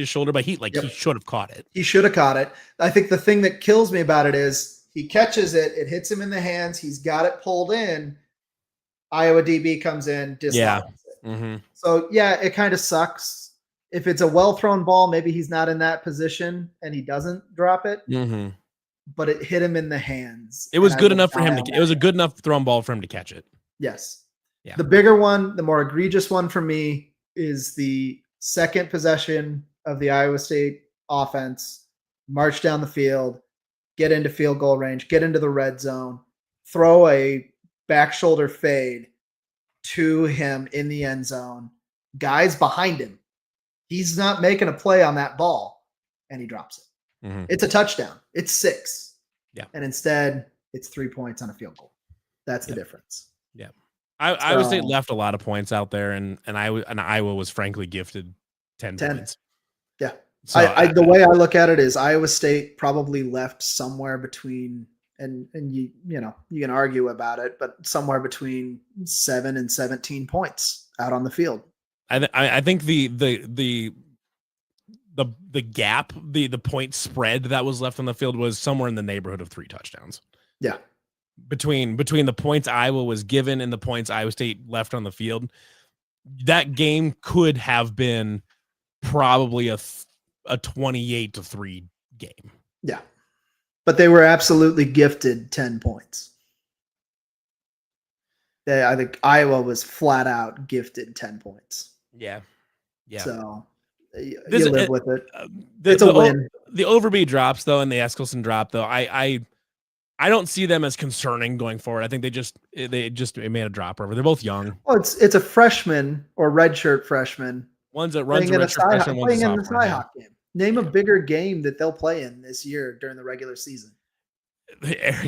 shoulder, but he should have caught it. He should have caught it. I think the thing that kills me about it is he catches it. It hits him in the hands. He's got it pulled in. Iowa DB comes in, dislodges it. Mm-hmm. So it kind of sucks. If it's a well thrown ball, maybe he's not in that position and he doesn't drop it. Mm-hmm. But it hit him in the hands. It was good enough for him it was a good enough thrown ball for him to catch it. Yes. Yeah. The bigger one, the more egregious one for me, is the second possession of the Iowa State offense. March down the field, get into field goal range, get into the red zone, throw a back shoulder fade to him in the end zone. Guys behind him. He's not making a play on that ball, and he drops it. Mm-hmm. It's a touchdown. It's 6. Yeah. And instead, it's 3 points on a field goal. That's the difference. Yeah. Iowa State left a lot of points out there, and Iowa was frankly gifted 10 points. Yeah. So the way I look at it is Iowa State probably left somewhere between, and you can argue about it, but somewhere between 7 and 17 points out on the field. I think the gap, the point spread that was left on the field was somewhere in the neighborhood of 3 touchdowns. Yeah. Between the points Iowa was given and the points Iowa State left on the field, that game could have been probably a 28-3 game. Yeah. But they were absolutely gifted 10 points. I think Iowa was flat out gifted 10 points. Yeah. So you live with it. It's a win. The Overby drops though, and the Eskelson drop though. I don't see them as concerning going forward. I think they just made a drop over. They're both young. Well, it's a freshman or redshirt freshman. One's that runs a redshirt freshman, one's playing in the CYHAWK game. Name a bigger game that they'll play in this year during the regular season.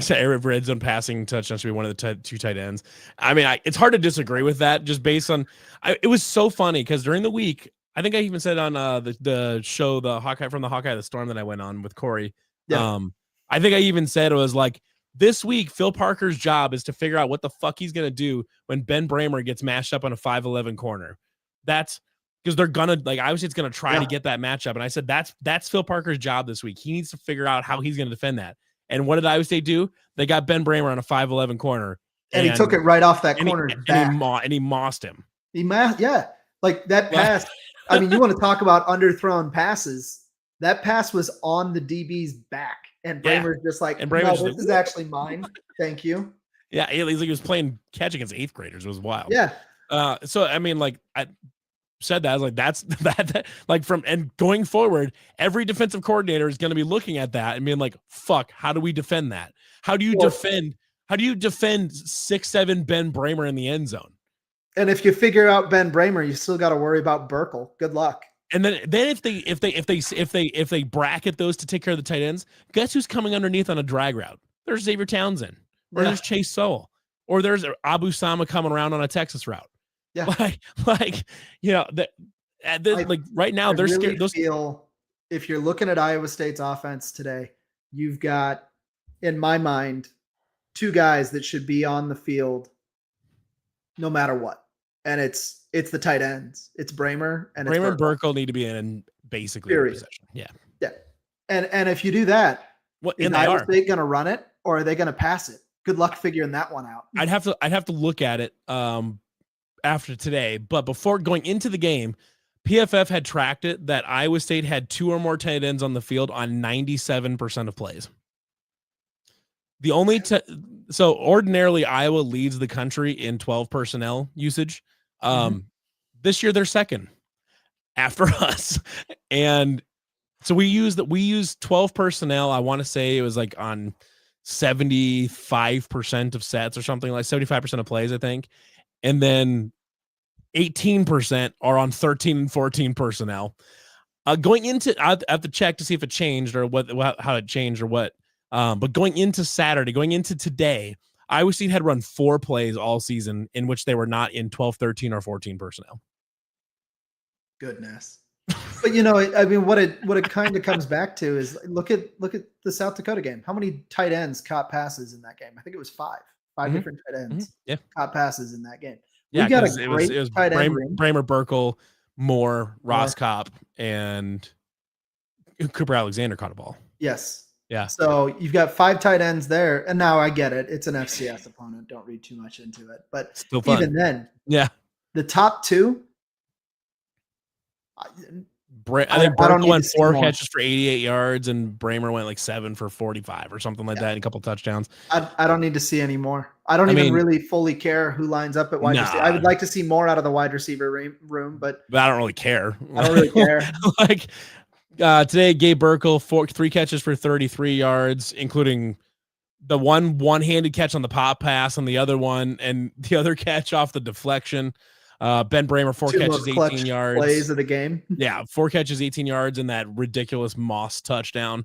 Eric red zone passing touchdown should be one of the 2 tight ends. I mean, it's hard to disagree with that just based on. It was so funny because during the week, I think I even said on the show, the Hawkeye the Storm that I went on with Corey. Yeah. I think I even said it was like this week, Phil Parker's job is to figure out what the fuck he's gonna do when Ben Bramer gets mashed up on a 5'11" corner. That's because they're gonna obviously it's gonna try to get that matchup. And I said that's Phil Parker's job this week. He needs to figure out how he's gonna defend that. And what did Iowa State do? They got Ben Bramer on a 5'11" corner. And he took it right off that corner. And he mossed him. Like that pass. I mean, you want to talk about underthrown passes. That pass was on the DB's back. And Bramer's just like, no, this is actually mine. Thank you. Yeah, he was playing catch against 8th graders. It was wild. Yeah. So, I mean, like, I said that. I was like, that's that. Like, and going forward, every defensive coordinator is going to be looking at that and being like, fuck, how do we defend that? How do you defend 6'7" Ben Bramer in the end zone? And if you figure out Ben Bramer, you still got to worry about Burkle. Good luck. And then if they bracket those to take care of the tight ends, guess who's coming underneath on a drag route? There's Xavier Townsend, or there's Chase Sowell, or there's Abu Sama coming around on a Texas route. Yeah, like right now they're scared. If you're looking at Iowa State's offense today, you've got, in my mind, 2 guys that should be on the field no matter what. And it's the tight ends. It's Bramer and Burkle need to be in basically every possession. Yeah. And if you do that, is Iowa State going to run it or are they going to pass it? Good luck figuring that one out. I'd have to look at it after today, but before going into the game, PFF had tracked it that Iowa State had 2 or more tight ends on the field on 97% of plays. The only so ordinarily Iowa leads the country in 12 personnel usage. This year they're second after us. And so we used 12 personnel. I want to say it was like on 75% of sets or something, like 75% of plays, I think. And then 18% are on 13 and 14 personnel. Going into, I have to check to see if it changed or how it changed or what. But going into Saturday, going into today, Iowa State had run 4 plays all season in which they were not in 12, 13, or 14 personnel. Goodness. But I mean, what it kind of comes back to is look at the South Dakota game. How many tight ends caught passes in that game? I think it was 5 different tight ends caught passes in that game. Yeah, we got a great it was tight end Bramer, Burkle, Moore, Roscop, and Cooper Alexander caught a ball. Yes. Yeah. So you've got 5 tight ends there, and now I get it. It's an FCS opponent. Don't read too much into it, but still fun. Even then, the top 2. I think Burkle went 4 catches for 88 yards, and Bramer went like 7 for 45 or something like that, and a couple touchdowns. I don't need to see any more. I don't even really fully care who lines up at wide receiver. I would like to see more out of the wide receiver room, but I don't really care. I don't really care. Like today, Gabe Burkle 3 catches for 33 yards, including the one-handed catch on the pop pass, and the other catch off the deflection. Ben Bramer 4 catches, 18 yards. Plays of the game. Yeah, 4 catches, 18 yards, and that ridiculous Moss touchdown.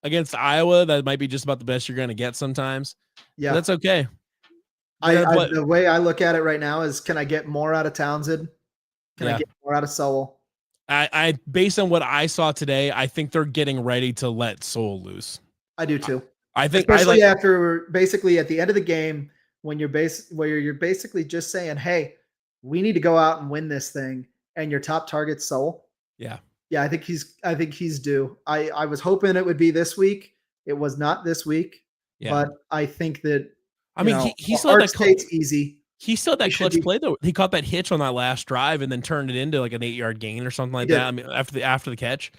Against Iowa, that might be just about the best you're going to get sometimes. Yeah, but that's okay. The way I look at it right now is, can I get more out of Townsend? Can I get more out of Sowell? I based on what I saw today, I think they're getting ready to let Sowell loose. I do too. I think, especially after basically at the end of the game, when you're basically just saying, "Hey, we need to go out and win this thing," and your top target's Sowell. Yeah. I think he's due. I was hoping it would be this week. It was not this week. Yeah. But I think that he still had State's easy. He still had that clutch play though. He caught that hitch on that last drive and then turned it into like an 8-yard gain or something like that. I mean, after the catch.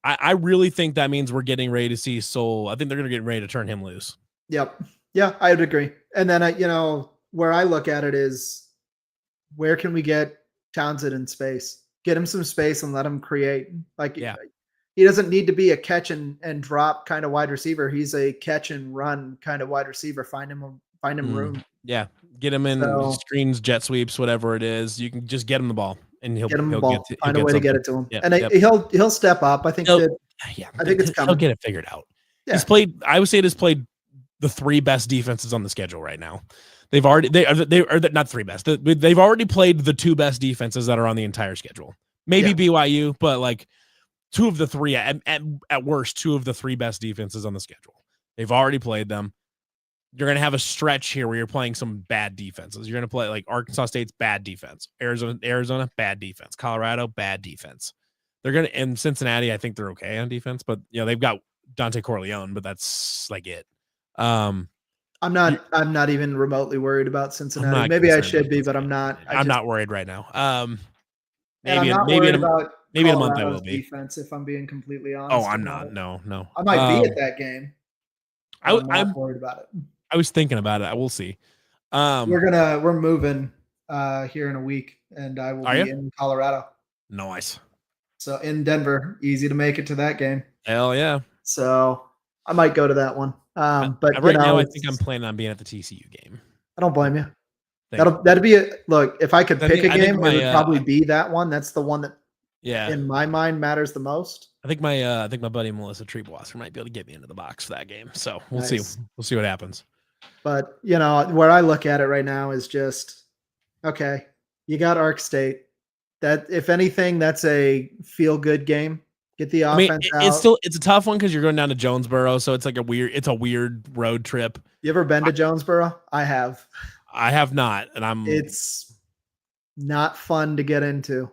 I really think that means we're getting ready to see Sowell. I think they're going to get ready to turn him loose. Yep. Yeah, I would agree. And then where I look at it is, where can we get Townsend in space? Get him some space and let him create. He doesn't need to be a catch and drop kind of wide receiver. He's a catch and run kind of wide receiver. Find him room. Yeah, get him in screens, jet sweeps, whatever it is. You can just get him the ball, and he'll find a way to get it to him. Yep, and he'll step up. I think I think it's coming. He'll get it figured out. Yeah. He's played. I would say he's played the 3 best defenses on the schedule right now. They've already they are not 3 best. They've already played the 2 best defenses that are on the entire schedule. Maybe BYU, but like 2 of the 3 at worst, 2 of the 3 best defenses on the schedule. They've already played them. You're going to have a stretch here where you're playing some bad defenses. You're going to play like Arkansas State's bad defense, Arizona bad defense, Colorado bad defense. They're going to, in Cincinnati, I think they're okay on defense, but they've got Dante Corleone, but that's like it. I'm not even remotely worried about Cincinnati. Maybe I should be, but I'm not. I'm not worried right now. Maybe in a month I will be. Defense, if I'm being completely honest. Oh, I'm not. No. I might be at that game. I'm not worried about it. I was thinking about it. I will see. We're moving here in a week, and I will be in Colorado. Nice. So in Denver, easy to make it to that game. Hell yeah. So I might go to that one. But right now, I think I'm planning on being at the TCU game. I don't blame you. That'd be look. If I could pick a game, it would probably be that one. That's the one that, in my mind, matters the most. I think my buddy Melissa Treebwasser might be able to get me into the box for that game. So we'll see. We'll see what happens. But where I look at it right now is just, okay, you got Ark State. That, if anything, that's a feel good game. Get the offense out. It's a tough one because you're going down to Jonesboro, so it's like a weird road trip. You ever been to Jonesboro? I have. I have not, and it's not fun to get into.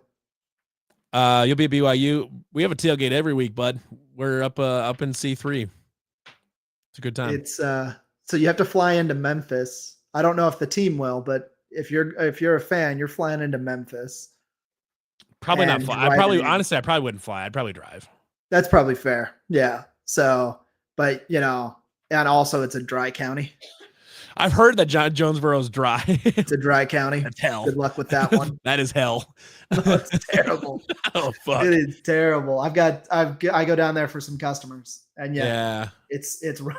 You'll be at BYU. We have a tailgate every week, bud. We're up in C3. It's a good time. It's so you have to fly into Memphis. I don't know if the team will, but if you're a fan, you're flying into Memphis. Probably not fly. I probably wouldn't fly. I'd probably drive. That's probably fair. Yeah. So, but and also it's a dry county. I've heard that Jonesboro's dry. It's a dry county. That's hell. Good luck with that one. That is hell. It's terrible. Oh fuck. It is terrible. I go down there for some customers, and it's rough.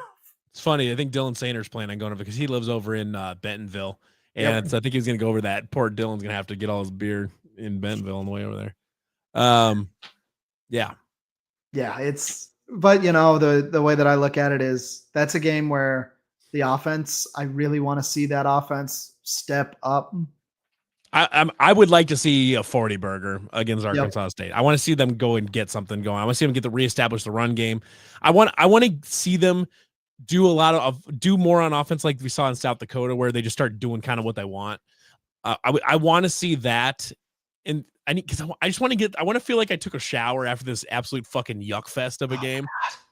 It's funny. I think Dylan Sanders planning on going over because he lives over in Bentonville, and so I think he's going to go over that. Poor Dylan's going to have to get all his beer in Bentonville on the way over there. Yeah. But the way that I look at it is, that's a game where the offense, I really want to see that offense step up. I would like to see a 40 burger against Arkansas State. I want to see them go and get something going. I want to see them reestablish the run game. I want to see them do do more on offense like we saw in South Dakota, where they just start doing kind of what they want. I want to see that, and I want to feel like I took a shower after this absolute fucking yuck fest of a game.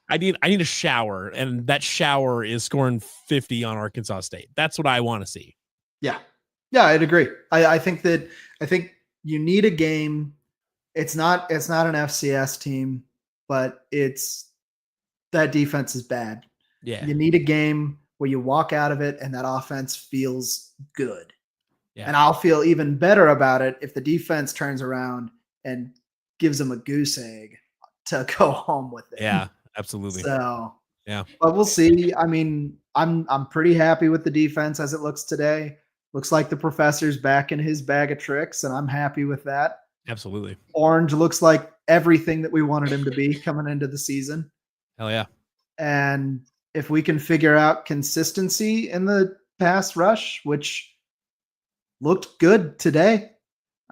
I need a shower, and that shower is scoring 50 on Arkansas State. That's what I want to see. Yeah, I'd agree. I think you need a game. It's not an FCS team, but that defense is bad. Yeah. You need a game where you walk out of it and that offense feels good. Yeah. And I'll feel even better about it if the defense turns around and gives them a goose egg to go home with it. Yeah, absolutely. So, yeah. But we'll see. I mean, I'm pretty happy with the defense as it looks today. Looks like the professor's back in his bag of tricks, and I'm happy with that. Absolutely. Orange looks like everything that we wanted him to be coming into the season. Hell yeah. And if we can figure out consistency in the pass rush, which looked good today.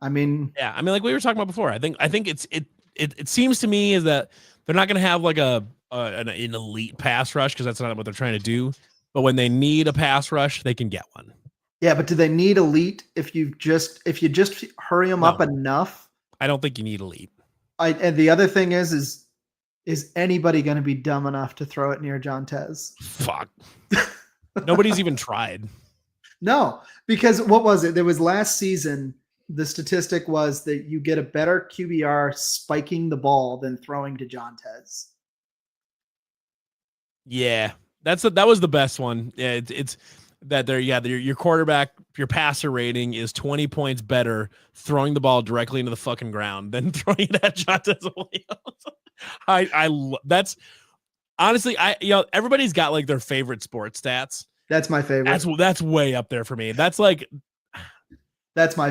I mean, yeah, I mean, like we were talking about before, I think it seems to me is that they're not going to have like an elite pass rush because that's not what they're trying to do. But when they need a pass rush, they can get one. Yeah, but do they need elite if you just hurry them up enough? I don't think you need elite. And the other thing is anybody going to be dumb enough to throw it near John Tez? Fuck. Nobody's even tried. No, because what was it? There was last season. The statistic was that you get a better QBR spiking the ball than throwing to John Tez. Yeah, that was the best one. Yeah, it's that your quarterback, your passer rating is 20 points better throwing the ball directly into the fucking ground than throwing it at John Tez Williams. That's honestly, everybody's got like their favorite sports stats. That's my favorite. That's way up there for me. That's my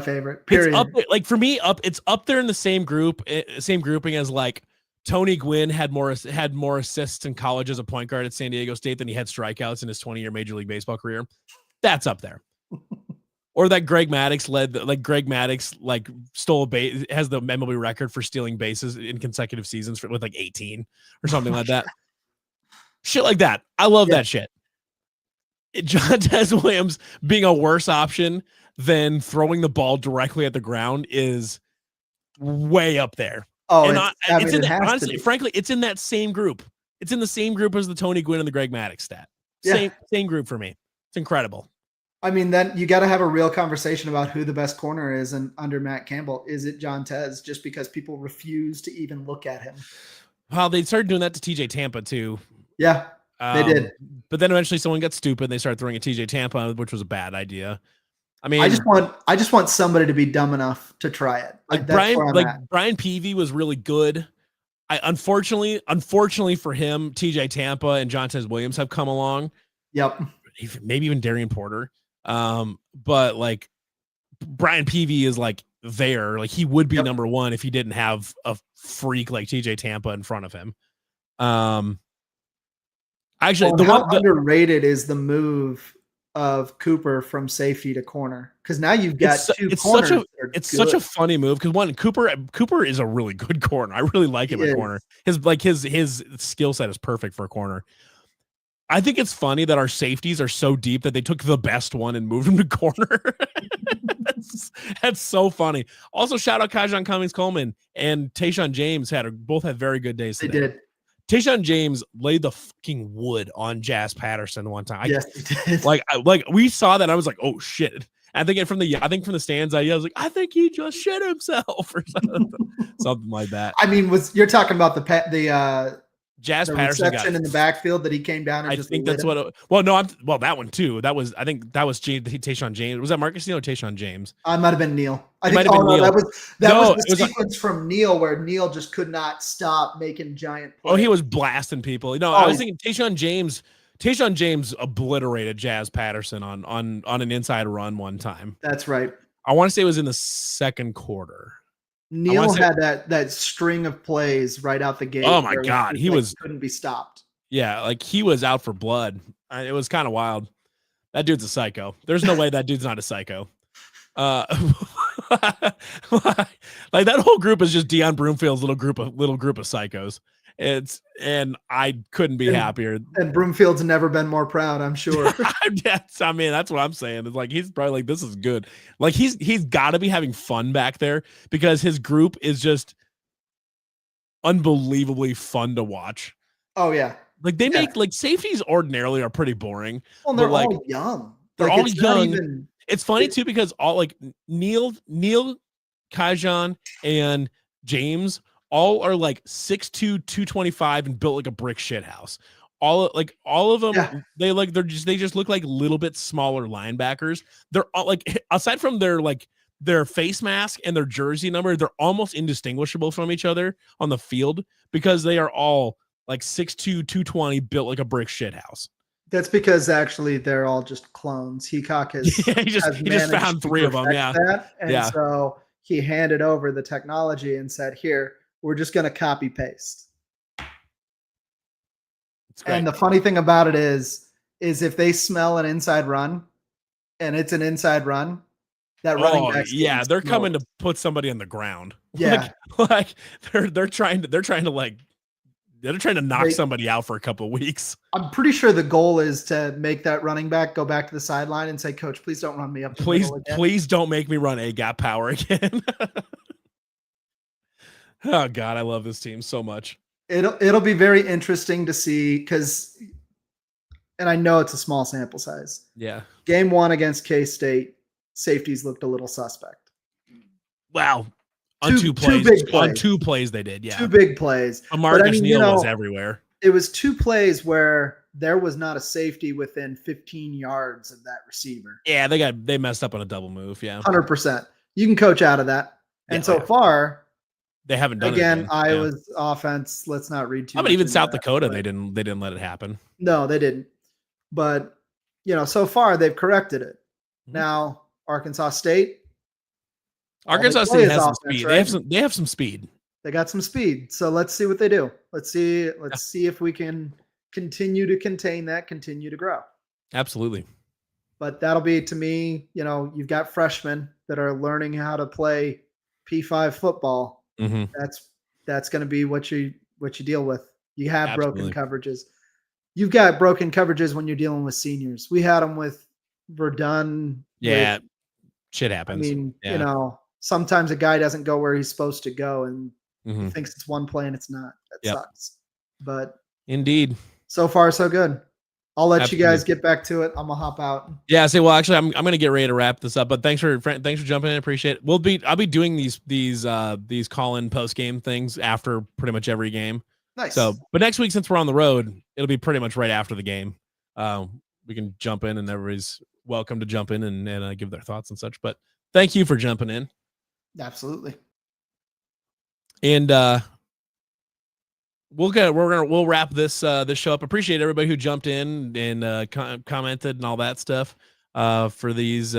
favorite. Period. It's up there, like for me, it's up there in the same grouping as like Tony Gwynn had more assists in college as a point guard at San Diego State than he had strikeouts in his 20-year Major League Baseball career. That's up there. Or that Greg Maddux stole a base, has the MLB record for stealing bases in consecutive seasons with like 18 or something like that. Shit like that. I love that shit. John Tez Williams being a worse option than throwing the ball directly at the ground is way up there. Oh, honestly, frankly, it's in that same group. It's in the same group as the Tony Gwynn and the Greg Maddux stat. Same group for me. It's incredible. I mean, then you got to have a real conversation about who the best corner is under Matt Campbell. Is it John Tez? Just because people refuse to even look at him. Well, they started doing that to TJ Tampa too. Yeah, they did. But then eventually someone got stupid and they started throwing at TJ Tampa, which was a bad idea. I mean, I just want somebody to be dumb enough to try it. Brian Peavy was really good. Unfortunately for him, TJ Tampa and John Tez Williams have come along. Yep. Maybe even Darian Porter. But like Brian Peavy is like there. Like he would be number one if he didn't have a freak like TJ Tampa in front of him. Actually, underrated is the move of Cooper from safety to corner, because now you've got two corners. It's such a funny move because one, Cooper is a really good corner. I really like him at corner. His skill set is perfect for a corner. I think it's funny that our safeties are so deep that they took the best one and moved him to corner. That's so funny. Also, shout out Kajan Cummings-Coleman and Tayshaun James both had very good days today. They did. Tayshaun James laid the fucking wood on Jazz Patterson one time. Yes, he did. Like we saw that. And I was like, oh shit. I think from the stands, I was like, I think he just shit himself or something like that. I mean, you're talking about the Jazz Patterson reception in the backfield that he came down and I think that's what. That one too. That was Tayshaun James. Was that Marcus Neal or Tayshaun James? I might have been Neal. I think Neal. That was the sequence from Neal where Neal just could not stop making giant plays. Oh, he was blasting people. No, I was thinking Tayshaun James. Tayshaun James obliterated Jazz Patterson on an inside run one time. That's right. I want to say it was in the second quarter. Neal had that string of plays right out the gate. Oh my God. He couldn't be stopped. Yeah. Like he was out for blood. It was kind of wild. That dude's a psycho. There's no way that dude's not a psycho. Like that whole group is just Deion Broomfield's little group of psychos. And I couldn't be happier. And Broomfield's never been more proud, I'm sure. That's what I'm saying. It's like he's probably like, this is good. Like he's got to be having fun back there because his group is just unbelievably fun to watch. Oh yeah. Like they make like safeties ordinarily are pretty boring. Well, they're all young. They're all young. It's funny too because all like Neal, Kajan, and James all are like 6'2", 225 and built like a brick shit house. All of them, they just look like a little bit smaller linebackers. They're all like, aside from their face mask and their jersey number, they're almost indistinguishable from each other on the field because they are all like 6'2", 220 built like a brick shit house. That's because actually they're all just clones. CYHAWK he just found 3 of them. Yeah. So he handed over the technology and said, here, we're just going to copy paste. And the funny thing about it is if they smell an inside run, and it's an inside run, that running back's getting they're coming smoked. to put somebody on the ground. Yeah. Like they're trying to knock They somebody out for a couple of weeks. I'm pretty sure the goal is to make that running back go back to the sideline and say, "Coach, please don't run me up the middle again." Please don't make me run A gap power again. Oh God, I love this team so much. It'll be very interesting to see because, and I know it's a small sample size. Yeah. Game 1 against K-State, safeties looked a little suspect. Wow. Two big plays. On 2 plays they did, yeah. 2 big plays. Marcus Neal was everywhere. It was 2 plays where there was not a safety within 15 yards of that receiver. Yeah, they messed up on a double move, yeah. 100%. You can coach out of that. And so far, they haven't done it again. Iowa's offense, let's not read too much. But even South Dakota, they didn't let it happen. No, they didn't. But, so far they've corrected it. Now, Arkansas State has some speed. Right? They have some speed. They got some speed. So let's see what they do. Let's see if we can continue to contain that, continue to grow. Absolutely. But that'll be, to me, you've got freshmen that are learning how to play P5 football. Mm-hmm. That's going to be what you deal with. You have broken coverages. You've got broken coverages when you're dealing with seniors. We had them with Verdun. Yeah. Shit happens. I mean, sometimes a guy doesn't go where he's supposed to go and he thinks it's one play and it's not. That sucks. But indeed, so far so good. I'll let you guys get back to it. I'm gonna hop out. Yeah. Well, actually, I'm gonna get ready to wrap this up. But thanks for jumping in. Appreciate it. I'll be doing these call-in post-game things after pretty much every game. Nice. So, but next week, since we're on the road, it'll be pretty much right after the game. We can jump in, and everybody's welcome to jump in and give their thoughts and such. But thank you for jumping in. Absolutely. And we'll wrap this show up. Appreciate everybody who jumped in and commented and all that stuff for this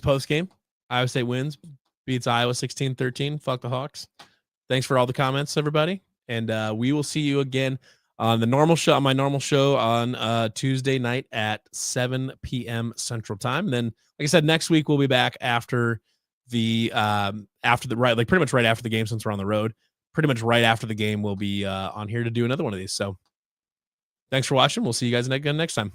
post game. Iowa State wins, beats Iowa 16-13. Fuck the Hawks. Thanks for all the comments, everybody, and we will see you again on my normal show on Tuesday night at 7 p.m. Central Time. And then, like I said, next week we'll be back after pretty much right after the game, since we're on the road. Pretty much right after the game, we'll be on here to do another one of these. So thanks for watching. We'll see you guys again next time.